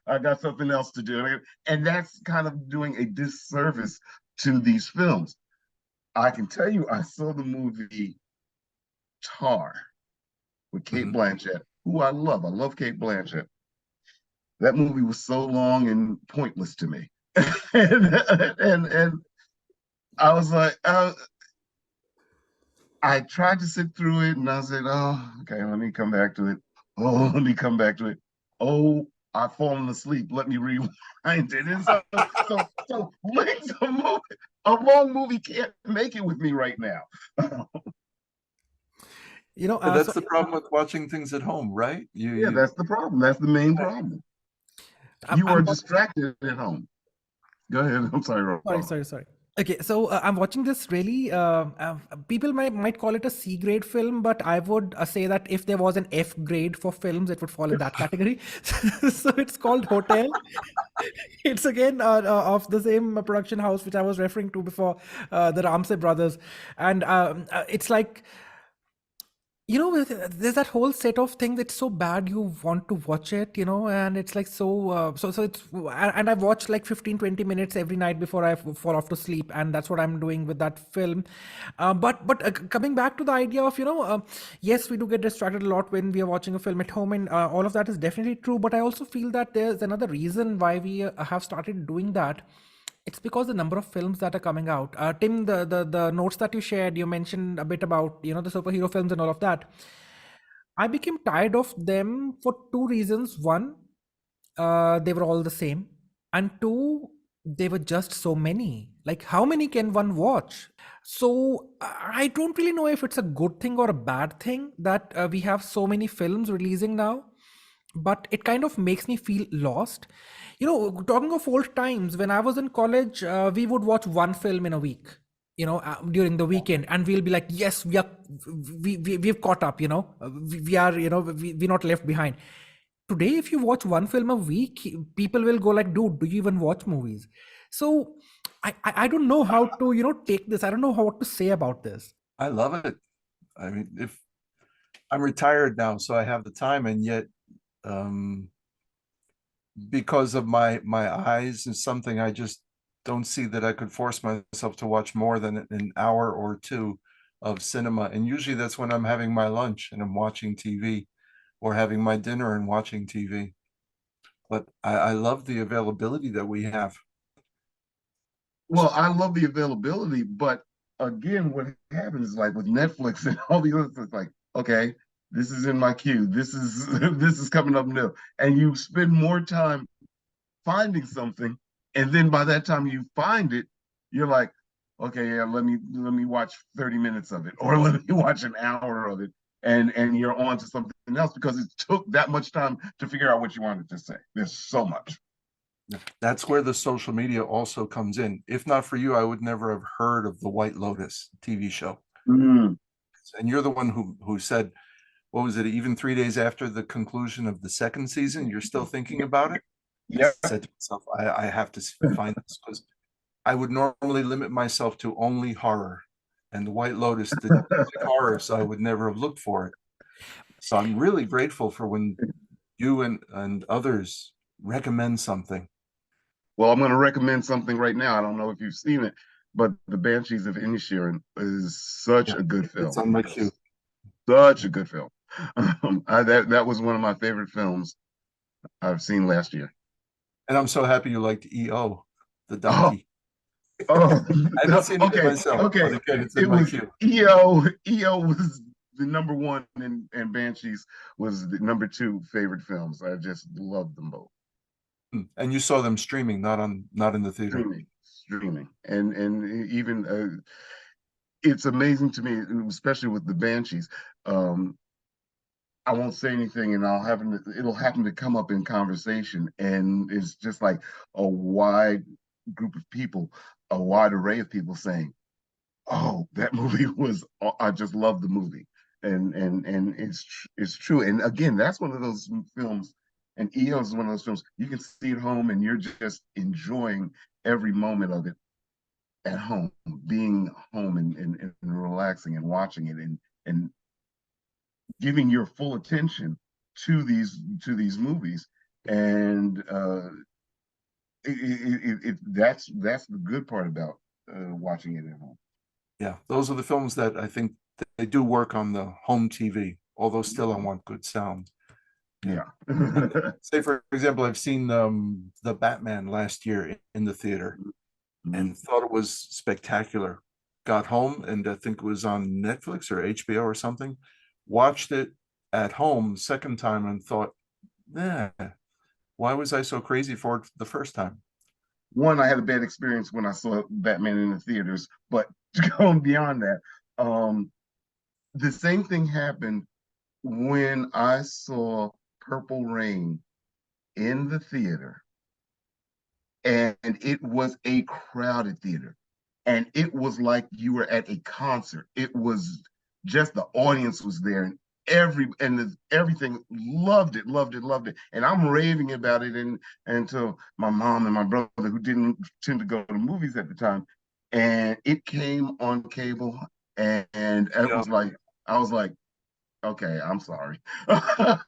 I got something else to do. And that's kind of doing a disservice to these films. I can tell you, I saw the movie Tar with Kate Blanchett, who I love. I love Kate Blanchett. That movie was so long and pointless to me. and I was like, I tried to sit through it, and I said, oh, okay, let me come back to it. Oh, let me come back to it. Oh, I've fallen asleep. Let me rewind it. And so a long movie can't make it with me right now. That's the problem with watching things at home, right? That's the problem. That's the main problem. You are distracted at home. Go ahead. I'm sorry, Rob. Sorry. Okay, so I'm watching this really, people might call it a C grade film, but I would say that if there was an F grade for films, it would fall in that category. So it's called Hotel. It's again of the same production house which I was referring to before, the Ramsey brothers. And it's like, there's that whole set of things that's so bad you want to watch it, and it's like so it's, and I watch like 15-20 minutes every night before I fall off to sleep, and that's what I'm doing with that film. But coming back to the idea of, yes, we do get distracted a lot when we are watching a film at home, and all of that is definitely true. But I also feel that there's another reason why we have started doing that. It's because the number of films that are coming out. Tim, the notes that you shared, you mentioned a bit about, the superhero films and all of that. I became tired of them for two reasons. One, they were all the same, and two, they were just so many. Like, how many can one watch? So I don't really know if it's a good thing or a bad thing that we have so many films releasing now, but it kind of makes me feel lost. Talking of old times, when I was in college, we would watch one film in a week, during the weekend, and we'll be like, yes, we've caught up, we are, we're not left behind. Today, if you watch one film a week, people will go like, dude, do you even watch movies? So I don't know how to, take this. I don't know what to say about this. I love it. I mean, if I'm retired now, so I have the time, and yet um because of my eyes is something I just don't see that I could force myself to watch more than an hour or two of cinema. And usually that's when I'm having my lunch and I'm watching TV, or having my dinner and watching TV. But I love the availability that we have. Well, I love the availability, but again, what happens is like with Netflix and all these other, it's like, okay, this is in my queue. This is this is coming up new, and you spend more time finding something, and then by that time you find it, you're like, okay, yeah, let me watch 30 minutes of it, or let me watch an hour of it, and you're on to something else because it took that much time to figure out what you wanted to say. There's so much. That's where the social media also comes in. If not for you, I would never have heard of the White Lotus TV show. Mm, And you're the one who said, what was it, even 3 days after the conclusion of the second season, you're still thinking about it? I yeah. said to myself, I have to find this, because I would normally limit myself to only horror, and the White Lotus didn't like horror, so I would never have looked for it. So I'm really grateful for when you and others recommend something. Well, I'm going to recommend something right now. I don't know if you've seen it, but The Banshees of Inisherin is such Yeah, a good it's film. on my queue. Such a good film. That was one of my favorite films I've seen last year. And I'm so happy you liked EO, the Oh, donkey. oh, I haven't seen it okay, myself, but okay. again, it's in It my was queue. EO. EO was the number one, and Banshees was the number two favorite films. I just loved them both. And you saw them streaming, not in the theater. Streaming, and even it's amazing to me, especially with the Banshees. Um, I won't say anything, and it'll happen to come up in conversation, and it's just like a wide group of people, a wide array of people saying, "Oh, that movie was. I just love the movie," and it's true. And again, that's one of those films, and EO is one of those films you can see at home, and you're just enjoying every moment of it at home, being home and relaxing and watching it and giving your full attention to these movies. And that's the good part about watching it at home. Yeah, those are the films that I think they do work on the home TV, although still I want good sound. Yeah. Yeah. Say, for example, I've seen the Batman last year in the theater Mhm. and thought it was spectacular. Got home and I think it was on Netflix or HBO or something. Watched it at home second time and thought, nah, why was I so crazy for it the first time? One, I had a bad experience when I saw Batman in the theaters, but going beyond that, um, the same thing happened when I saw Purple Rain in the theater, and it was a crowded theater, and it was like you were at a concert. It was just the audience was there, and everything loved it, and I'm raving about it, and to my mom and my brother who didn't tend to go to movies at the time, and it came on cable, and it Yeah. was like I was like, okay, I'm sorry. I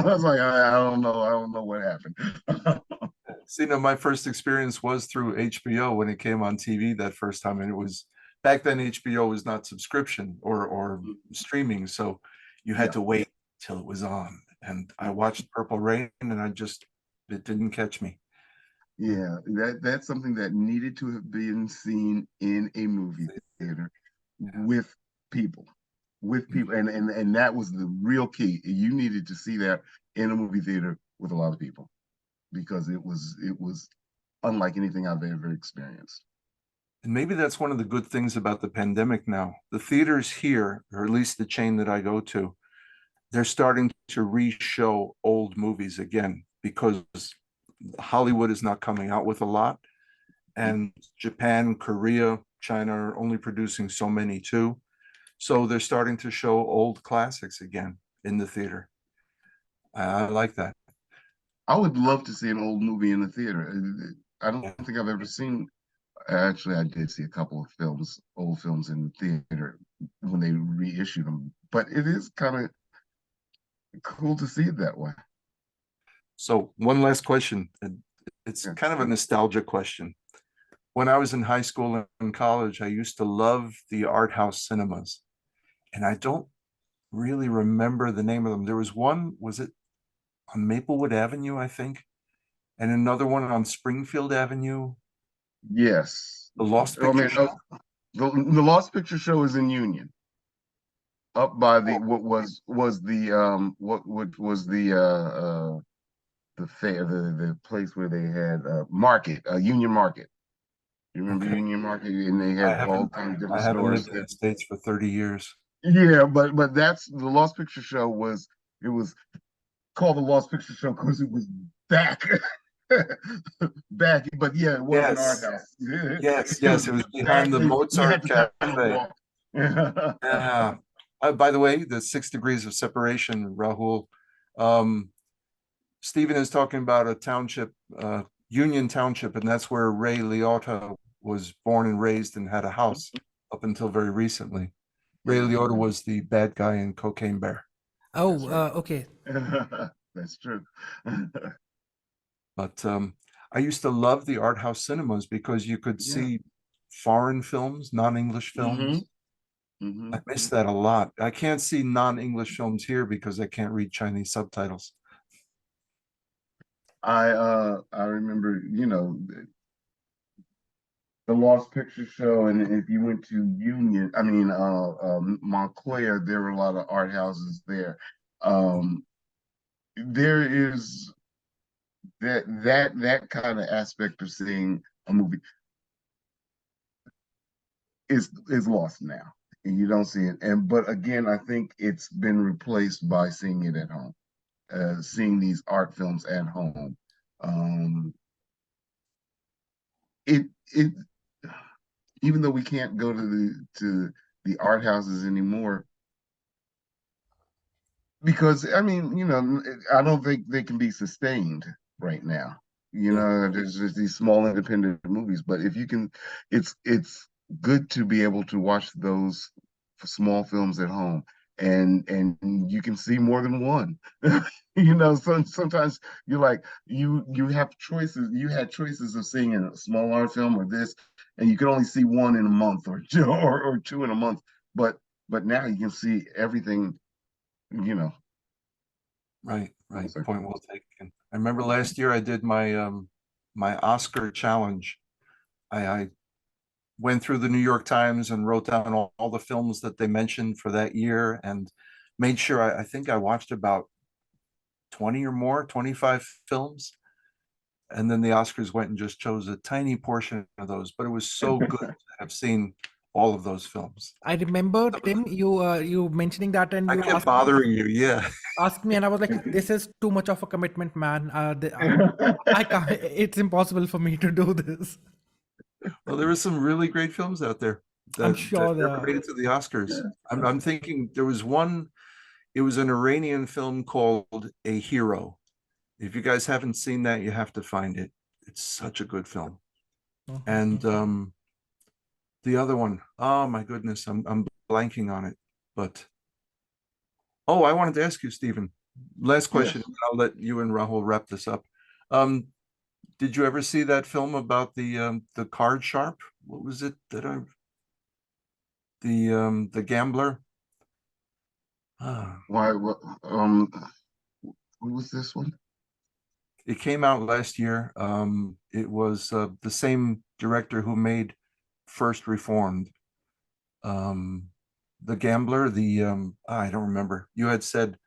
was like, I don't know what happened. See, no, my first experience was through HBO when it came on TV that first time, and it was back then HBO was not subscription or streaming, so you had Yeah, to wait till it was on. And I watched Purple Rain, and it didn't catch me. yeah, that's something that needed to have been seen in a movie theater Yeah, with people. with people, and that was the real key. You needed to see that in a movie theater with a lot of people because it was unlike anything I've ever experienced. And maybe that's one of the good things about the pandemic now. The theaters here, or at least the chain that I go to, they're starting to re-show old movies again because Hollywood is not coming out with a lot. And Japan, Korea, China are only producing so many too. So they're starting to show old classics again in the theater. I like that. I would love to see an old movie in the theater. I don't Yeah. think I've ever seen. Actually, I did see a couple of films, old films in the theater when they reissued them. But it is kind of cool to see it that way. So one last question. It's Yeah. kind of a nostalgia question. When I was in high school and college, I used to love the art house cinemas. And I don't really remember the name of them. There was one, was it on Maplewood Avenue, I think, and another one on Springfield Avenue, Yes. the Lost I Picture mean, Show. the Lost Picture Show is in Union, up by the Oh, what was the fair, the place where they had market, Union Market. You remember okay. Union Market, and they I had all haven't kinds of I different haven't stores lived in there. the States for 30 years. Yeah, but that's the Lost Picture Show was it was called the Lost Picture Show because it was back back, but yeah, it was an art Yes, house. yes, It was yes. It was behind back. the You had Mozart to kind of Cafe. walk. Yeah. By the way, the 6 degrees of separation, Rahul. Um, Stephen is talking about a township, Union Township, and that's where Ray Liotta was born and raised and had a house up until very recently. Ray Yeah, Liotta was the bad guy in Cocaine Bear. that's Oh, right. okay. That's true. But I used to love the art house cinemas because you could Yeah. see foreign films, non-English hmm films. hmm I miss that a lot. I can't see non-English films here because I can't read Chinese subtitles. I remember, the Lost Picture Show, and if you went to Union, I mean Montclair, there were a lot of art houses there. Um, there is that kind of aspect of seeing a movie is lost now, and you don't see it. And but again, I think it's been replaced by seeing it at home, seeing these art films at home. Um, it even though we can't go to the art houses anymore, because I mean, I don't think they can be sustained right now. Yeah, There's just these small independent movies, but if you can, it's good to be able to watch those small films at home, and you can see more than one. Sometimes you're like you have choices. You had choices of seeing a small art film or this, and you can only see one in a month or two or two in a month. But now you can see everything. You know, right, right. so, Point well taken. I remember last year I did my Oscar challenge. I went through the New York Times and wrote down all the films that they mentioned for that year and made sure I think I watched about 20 or more, 25 films. And then the Oscars went and just chose a tiny portion of those. But it was so good to have seen all of those films. I remember Tim, you mentioning that, and I you kept bothering you. Yeah. asked me, and I was like, "This is too much of a commitment, man. I can't. It's impossible for me to do this." Well, there were some really great films out there I'm that sure there never made are. it to the Oscars. I'm thinking there was one, it was an Iranian film called A Hero. If you guys haven't seen that, you have to find it. It's such a good film. And Mhm. the other one, oh my goodness, I'm blanking on it. But oh, I wanted to ask you, Stephen. Last question, yes. and I'll let you and Rahul wrap this up. Um, did you ever see that film about the card sharp? What was it that I the gambler? Ah, Why? What was this one? it came out last year. It was the same director who made First Reformed. Um, the Gambler, I don't remember. You had said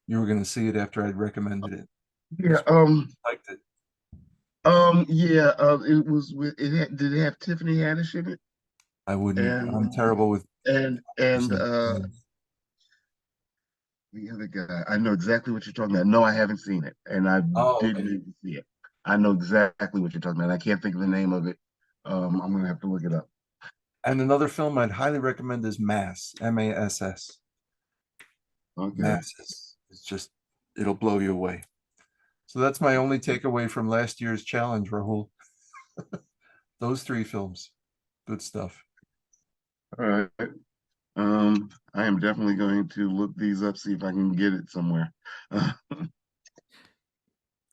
you were going to see it after I'd recommended it. Yeah, Liked it. yeah, it was with did it have Tiffany Haddish in it? I wouldn't. And I'm terrible with and names. the other guy, I know exactly what you're talking about. No, I haven't seen it, and I Oh, did okay. need to see it. I know exactly what you're talking about. I can't think of the name of it. I'm gonna have to look it up. And another film I'd highly recommend is Mass, Mass. Okay. Mass is just, it'll blow you away. So that's my only takeaway from last year's challenge, Rahul. Those three films, good stuff. All right. I am definitely going to look these up, see if I can get it somewhere. Okay.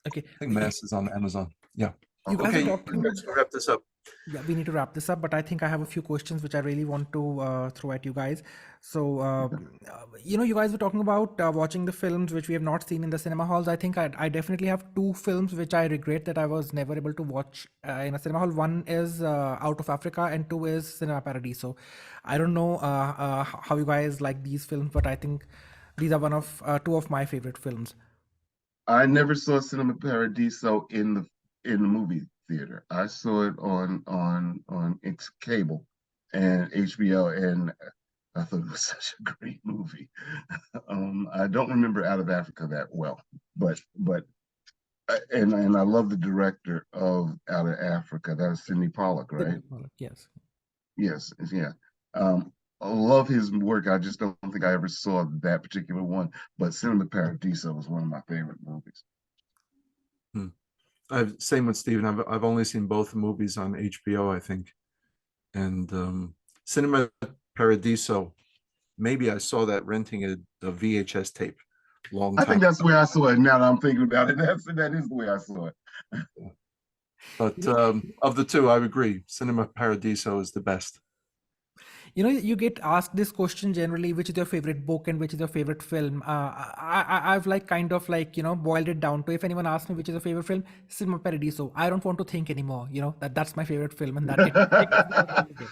I think Mass is on Amazon. Yeah. You guys are Okay, talking. let's wrap this up. Yeah, we need to wrap this up, but I think I have a few questions which I really want to throw at you guys. So, you guys were talking about watching the films which we have not seen in the cinema halls. I think I definitely have two films which I regret that I was never able to watch in a cinema hall. One is Out of Africa, and two is Cinema Paradiso. I don't know how you guys like these films, but I think these are two of my favorite films. I never saw Cinema Paradiso in the movie theater. I saw it on X cable and HBO, and I thought it was such a great movie. I don't remember Out of Africa that well, but and I love the director of Out of Africa. That was Sidney Pollack, right? Yes. Yes, yeah. I love his work. I just don't think I ever saw that particular one. But Cinema Paradiso was one of my favorite movies. I've same with Steven. I've only seen both movies on HBO, I think. And Cinema Paradiso, maybe I saw that renting a VHS tape long I time think that's where I saw it. Now that I'm thinking about it, that is the way I saw it. ago. But of the two, I would agree. Cinema Paradiso is the best. You get asked this question generally, which is your favorite book and which is your favorite film. I've like kind of like boiled it down to, if anyone asks me which is your favorite film, Cinema Paradiso. I don't want to think anymore. That's my favorite film, and that it is because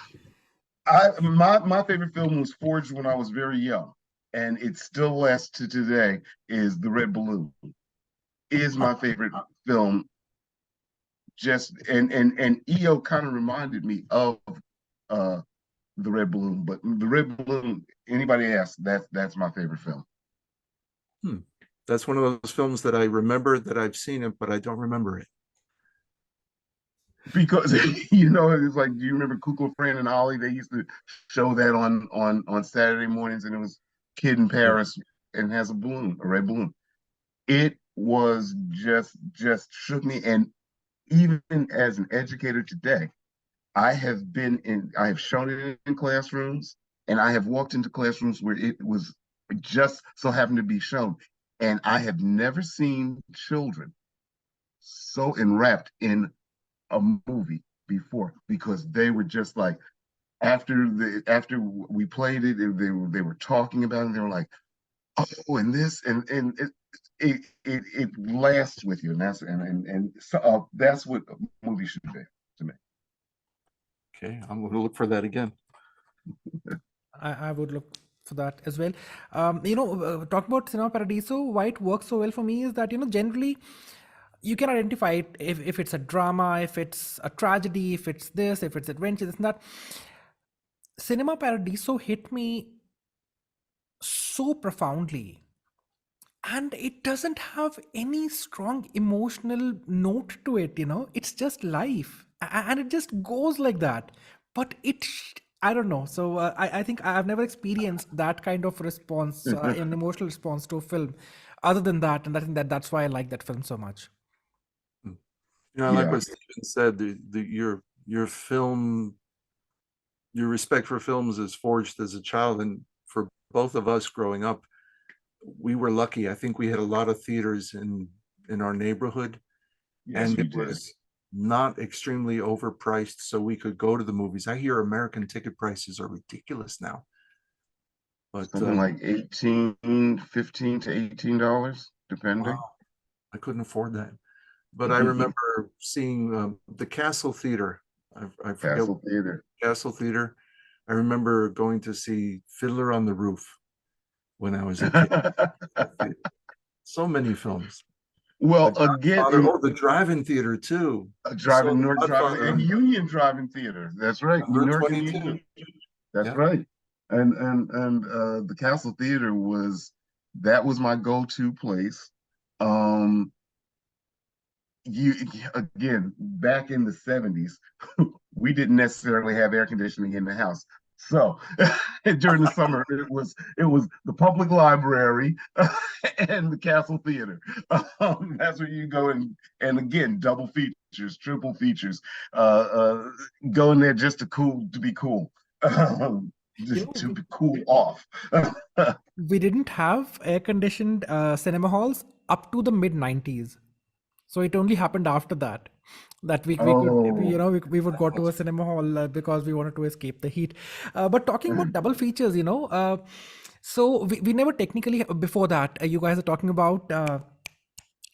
I love it. My favorite film was forged when I was very young, and it still lasts to today. Is The Red Balloon is my favorite film. Just and EO kind of reminded me of uh The Red Balloon, but The Red Balloon, anybody asks, that's my favorite film. That's one of those films that I remember that I've seen it, but I don't remember it. Because it's like, do you remember Kukla, Fran, and Ollie? They used to show that on Saturday mornings, and it was Kid in Paris and has a balloon, a red balloon. It was just shook me. And even as an educator today, I have shown it in classrooms, and I have walked into classrooms where it was just so happened to be shown. And I have never seen children so enwrapped in a movie before, because they were just like, after we played it, they were talking about it, and they were like, oh, and this and it lasts with you, and that's what a movie should be to me. Okay, I'm going to look for that again. I would look for that as well. Talk about Cinema Paradiso. Why it works so well for me is that generally you can identify it if it's a drama, if it's a tragedy, if it's this, if it's adventure, this and that. Cinema Paradiso hit me so profoundly, and it doesn't have any strong emotional note to it. It's just life, and it just goes like that. But I don't know. So I think I've never experienced that kind of response, an emotional response to a film, other than that, and I think that's why I like that film so much. I like Yeah. what Steven said. Your film, your respect for films is forged as a child, and for both of us growing up, we were lucky. I think we had a lot of theaters in our neighborhood, Yes, and we it did. was not extremely overpriced, so we could go to the movies. I hear American ticket prices are ridiculous now, but Something like 15 to $18, depending. wow, I couldn't afford that. But I remember seeing the Castle Theater. I forget Castle Theater. Castle Theater I remember going to see Fiddler on the Roof when I was a kid. So many films. Well, The again, Godfather, oh, the drive-in theater too. driving Newark Driving Godfather and Union Driving Theater. That's right, on Route Newark and 22. Union. That's Yeah. right. And the Castle Theater that was my go-to place. Um, you again back in the 70s, we didn't necessarily have air conditioning in the house. So during the summer, it was the public library and the Castle Theater. That's where you go and again double features, triple features. Go in there just to be cool, just to be cool off. We didn't have air conditioned cinema halls up to the mid 90s. So it only happened after that we could Oh, we would go to a cinema hall because we wanted to escape the heat. But talking about double features, so we never technically before that you guys are talking about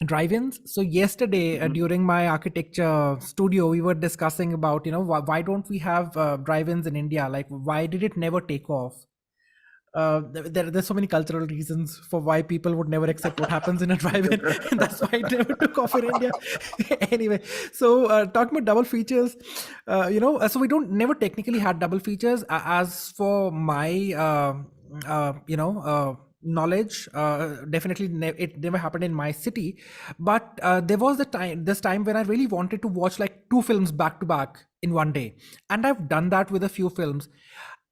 drive-ins. So yesterday during my architecture studio we were discussing about why don't we have drive-ins in India, like why did it never take off. There's so many cultural reasons for why people would never accept what happens in a drive-in, and that's why it never took off in India. Anyway, so talking about double features, so we don't never technically had double features. As for my, knowledge, definitely it never happened in my city, but there was this time when I really wanted to watch like two films back to back in one day, and I've done that with a few films,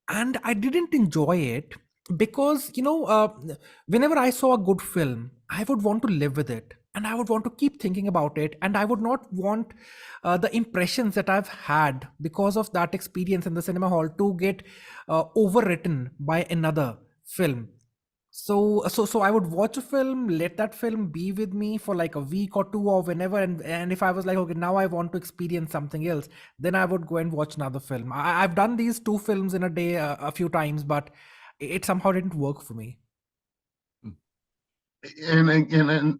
and I didn't enjoy it because whenever I saw a good film, I would want to live with it and I would want to keep thinking about it, and I would not want the impressions that I've had because of that experience in the cinema hall to get overwritten by another film. So I would watch a film, let that film be with me for like a week or two or whenever, and if I was like, okay, now I want to experience something else, then I would go and watch another film. I've done these two films in a day a few times, but it somehow didn't work for me. and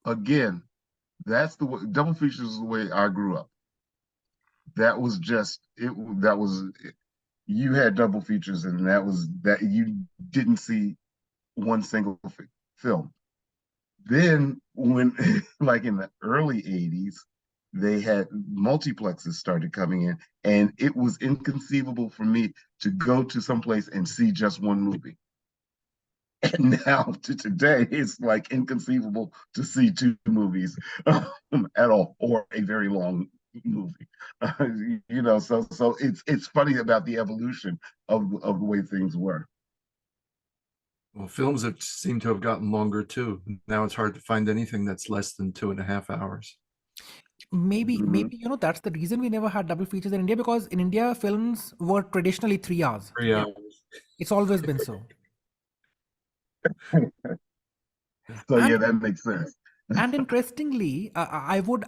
again, that's the way double features is the way I grew up. That was just it. That was you had double features, and that was that you didn't see one single film. Then when like in the early 80s, they had multiplexes started coming in, and it was inconceivable for me to go to someplace and see just one movie. And now to today, it's like inconceivable to see two movies at all, or a very long movie. So it's funny about the evolution of the way things were. Well, films have seem to have gotten longer too. Now it's hard to find anything that's less than 2.5 hours. Maybe Mhm. maybe that's the reason we never had double features in India, because in India films were traditionally 3 hours. 3 hours. It's always been so. So yeah, And that makes sense. And interestingly, I would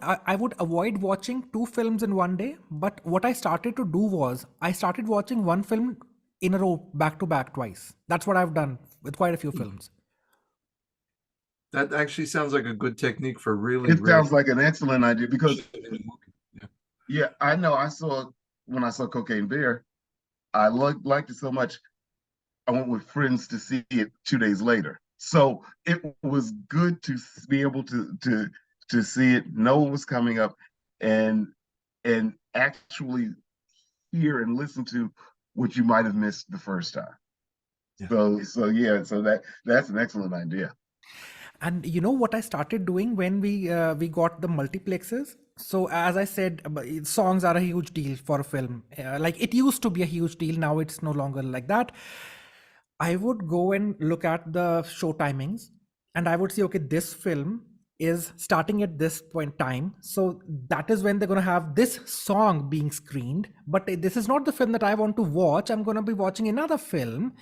avoid watching two films in one day. But what I started to do was I started watching one film in a row, back to back, twice. That's what I've done with quite a few films. That actually sounds like a good technique for really, It really sounds like an excellent idea because Yeah. yeah, I know when I saw Cocaine Bear, I liked it so much. I went with friends to see it 2 days later. So it was good to be able to see it, know what was coming up, and actually hear and listen to what you might have missed the first time. Yeah. So yeah, so that's an excellent idea. And you know what I started doing when we got the multiplexes? So as I said, songs are a huge deal for a film. Like it used to be a huge deal. Now it's no longer like that. I would go and look at the show timings, and I would say, okay, this film is starting at this point time. So that is when they're going to have this song being screened. But this is not the film that I want to watch. I'm going to be watching another film,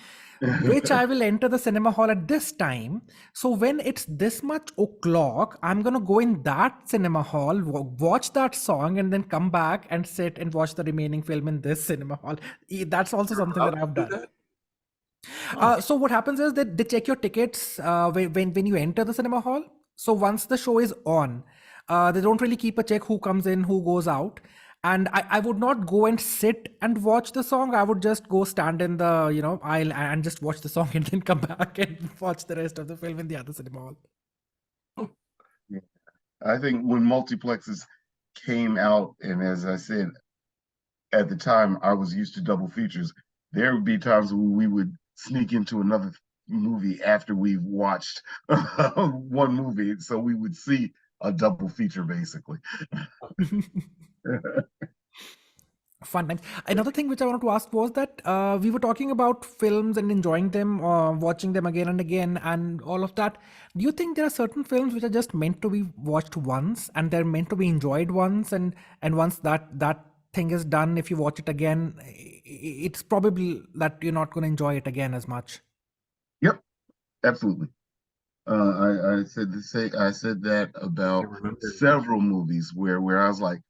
which I will enter the cinema hall at this time. So when it's this much o'clock, I'm going to go in that cinema hall, watch that song, and then come back and sit and watch the remaining film in this cinema hall. That's also something that I've done. So what happens is that they check your tickets when you enter the cinema hall. So once the show is on, they don't really keep a check who comes in, who goes out. And I would not go and sit and watch the song. I would just go stand in the aisle and just watch the song and then come back and watch the rest of the film in the other cinema hall. Yeah. I think when multiplexes came out, and as I said, at the time I was used to double features, there would be times when we would sneak into another movie after we've watched one movie. So we would see a double feature basically. Fun times. Another thing which I wanted to ask was that we were talking about films and enjoying them, watching them again and again, and all of that. Do you think there are certain films which are just meant to be watched once, and they're meant to be enjoyed once, and once that thing is done, if you watch it again, it's probably that you're not going to enjoy it again as much. Yep, absolutely. I said I said that about several movies where I was like,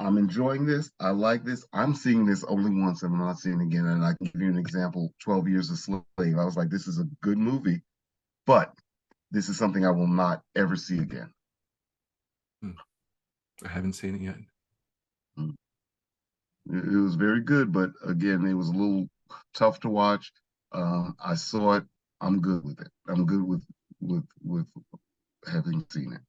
I'm enjoying this. I like this. I'm seeing this only once. I'm not seeing it again. And I can give you an example. 12 Years a Slave. I was like, this is a good movie, but this is something I will not ever see again. I haven't seen it yet. It was very good, but again, it was a little tough to watch. I saw it. I'm good with it. I'm good with having seen it.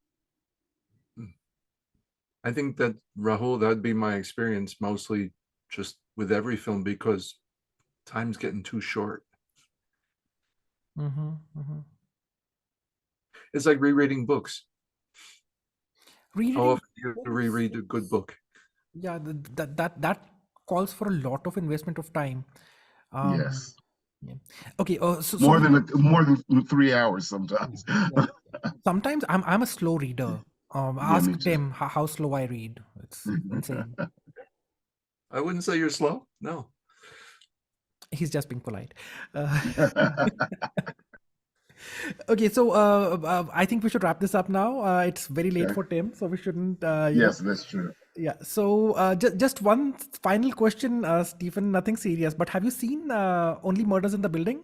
I think that, Rahul, that'd be my experience mostly just with every film, because time's getting too short. It's like rereading books. How often do you reread a good book? Yeah, that calls for a lot of investment of time. Yes. Yeah. Okay. So more than 3 hours sometimes. Sometimes I'm a slow reader. Yeah, me Ask too. Tim how slow I read. It's insane. I wouldn't say you're slow. No. He's just being polite. Okay, so I think we should wrap this up now. It's very late Okay. for Tim, so we shouldn't. Yes, that's true. Yeah. So just one final question, Stephen. Nothing serious, but have you seen Only Murders in the Building?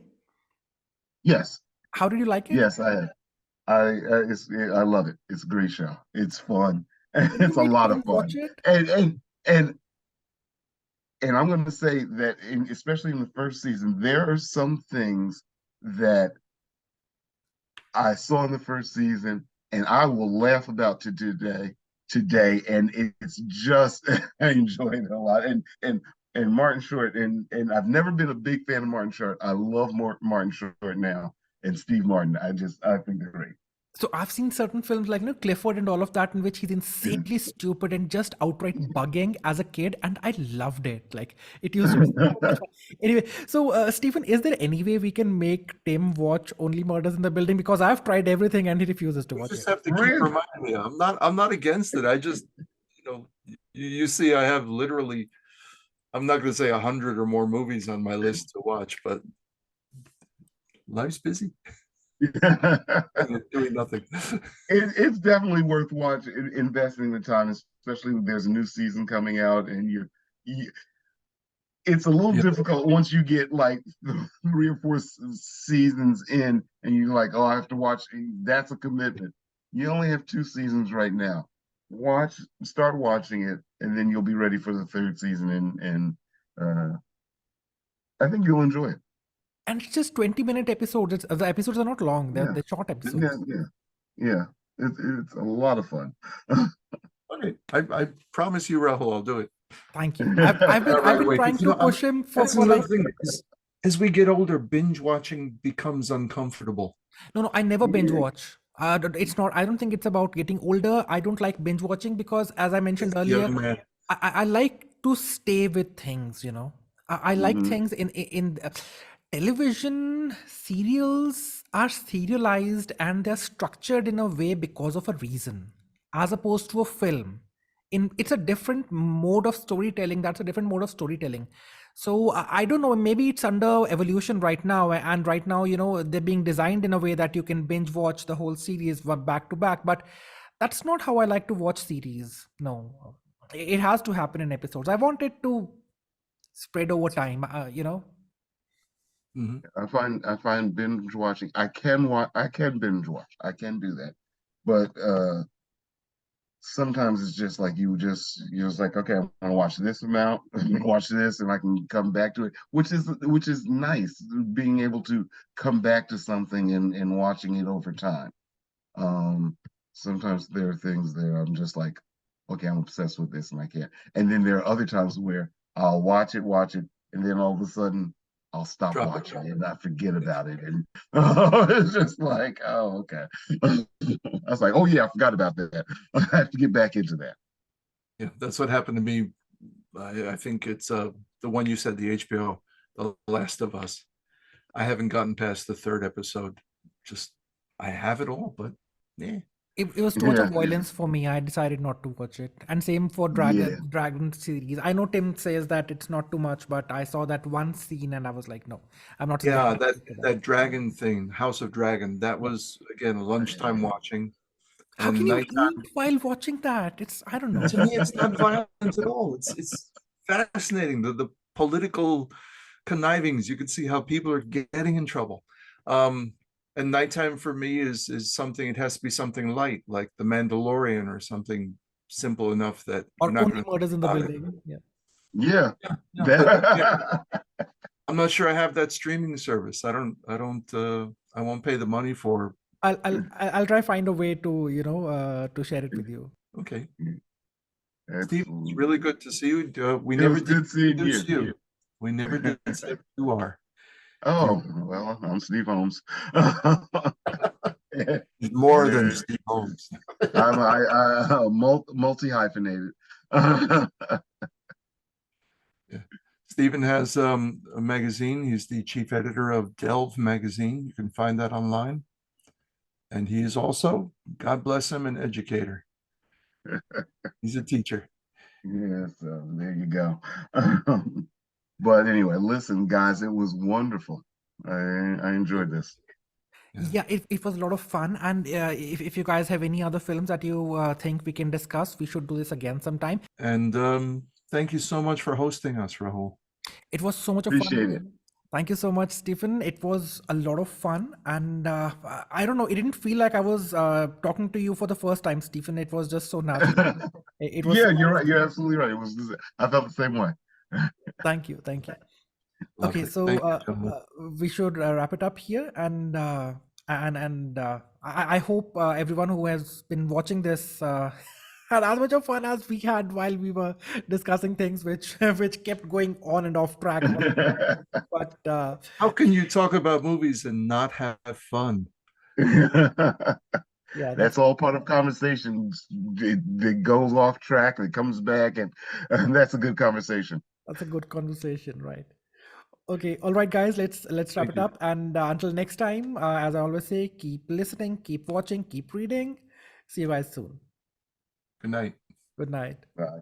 Yes. How did you like it? Yes, I have. I love it. It's a great show. It's fun. Will you It's a make lot Tim of watch fun. it? And I'm going to say that especially in the first season, there are some things that I saw in the first season and I will laugh about to today, and it's just I enjoy it a lot. And Martin Short, and I've never been a big fan of Martin Short. I love Martin Short now, and Steve Martin. I think they're great. So I've seen certain films like Clifford and all of that, in which he's insanely stupid and just outright bugging as a kid, and I loved it. Like, it used to be so much fun. Anyway, so Stephen, is there any way we can make Tim watch Only Murders in the Building? Because I've tried everything and he refuses to You watch just it. have to keep reminding me. I'm not against it. I just, you see, I have literally, I'm not going to say 100 or more movies on my list to watch, but life's busy. Doing nothing. It's definitely worth watching, investing the time, especially when there's a new season coming out, and it's a little difficult once you get like 3 or 4 seasons in, and you're like, oh, I have to watch. That's a commitment. You only have 2 seasons right now. Start watching it, and then you'll be ready for the 3rd season, and I think you'll enjoy it. And it's just 20-minute episodes. The episodes are not long. They're short episodes. Yeah. It's a lot of fun. Okay, I promise you, Rahul, I'll do it. Thank you. I've been trying to push him for like. As we get older, binge watching becomes uncomfortable. No, I never binge watch. It's not. I don't think it's about getting older. I don't like binge watching because, as I mentioned earlier, I like to stay with things. I like things in television. Serials are serialized and they're structured in a way because of a reason, as opposed to a film. It's a different mode of storytelling. That's a different mode of storytelling. So I don't know, maybe it's under evolution right now, and right now they're being designed in a way that you can binge watch the whole series back to back, but that's not how I like to watch series. No, it has to happen in episodes. I want it to spread over time. I find binge watching. I can binge watch. I can do that, but sometimes it's just like you're just like, okay, I'm gonna watch this amount, I'm gonna watch this, and I can come back to it, which is nice, being able to come back to something and watching it over time. Um, Sometimes there are things that I'm just like, okay, I'm obsessed with this and I can't. And then there are other times where I'll watch it, and then all of a sudden I'll stop Drop it. watching it and I forget about it. And it's just like, oh, okay. I was like, oh yeah, I forgot about that. I have to get back into that. Yeah, that's what happened to me. I think it's the one you said, the HBO, The Last of Us. I haven't gotten past the third episode. Just I have it all, but yeah. It was too much Yeah, of violence for me. I decided not to watch it. And same for yeah. Dragon series. I know Tim says that it's not too much, but I saw that one scene and I was like, no, I'm not Yeah, suggesting for that. that dragon thing, House of Dragon, that Yeah. was again lunchtime watching How can and you nighttime. eat while watching that? I don't know. To me, it's not violent at all. It's fascinating. The political connivings. You can see how people are getting in trouble. And nighttime for me is something. It has to be something light, like The Mandalorian, or something simple enough that you're Or not only going to murders in the think about it. building. Yeah. Yeah. Yeah, but yeah, I'm not sure I have that streaming service. I won't pay the money for. I'll try find a way to, to share it with you. Okay, Steve, it's Excellent. really good to see you. We It never was did good seeing introduce you. you. We never did say who you are. Oh, well, I'm Steve Holmes. He's more than Steve Holmes. I'm multi hyphenated. Yeah. Stephen has a magazine. He's the chief editor of Delve magazine. You can find that online. And he is also, God bless him, an educator. He's a teacher. Yeah, so there you go. But anyway, listen, guys, it was wonderful. I enjoyed this. Yeah, it was a lot of fun. And if you guys have any other films that you think we can discuss, we should do this again sometime. And thank you so much for hosting us, Rahul. It was so much of Appreciate fun. it. Thank you so much, Stephen. It was a lot of fun. And I don't know, it didn't feel like I was talking to you for the first time, Stephen. It was just so natural. It was Yeah, so you're nice. right. You're absolutely right. I felt the same way. Thank you. Thank you. Lovely. Okay, so Thank you, gentlemen. we should wrap it up here, and I hope everyone who has been watching this had as much of fun as we had while we were discussing things which which kept going on and off track. But How can you talk about movies and not have fun? yeah, That's all part of conversations. It goes off track, it comes back, and that's a good conversation. that's a good conversation, right? Okay, all right, guys, let's wrap Thank it you. up. And until next time, as I always say, keep listening, keep watching, keep reading. See you guys soon. Good night. Good night. Bye.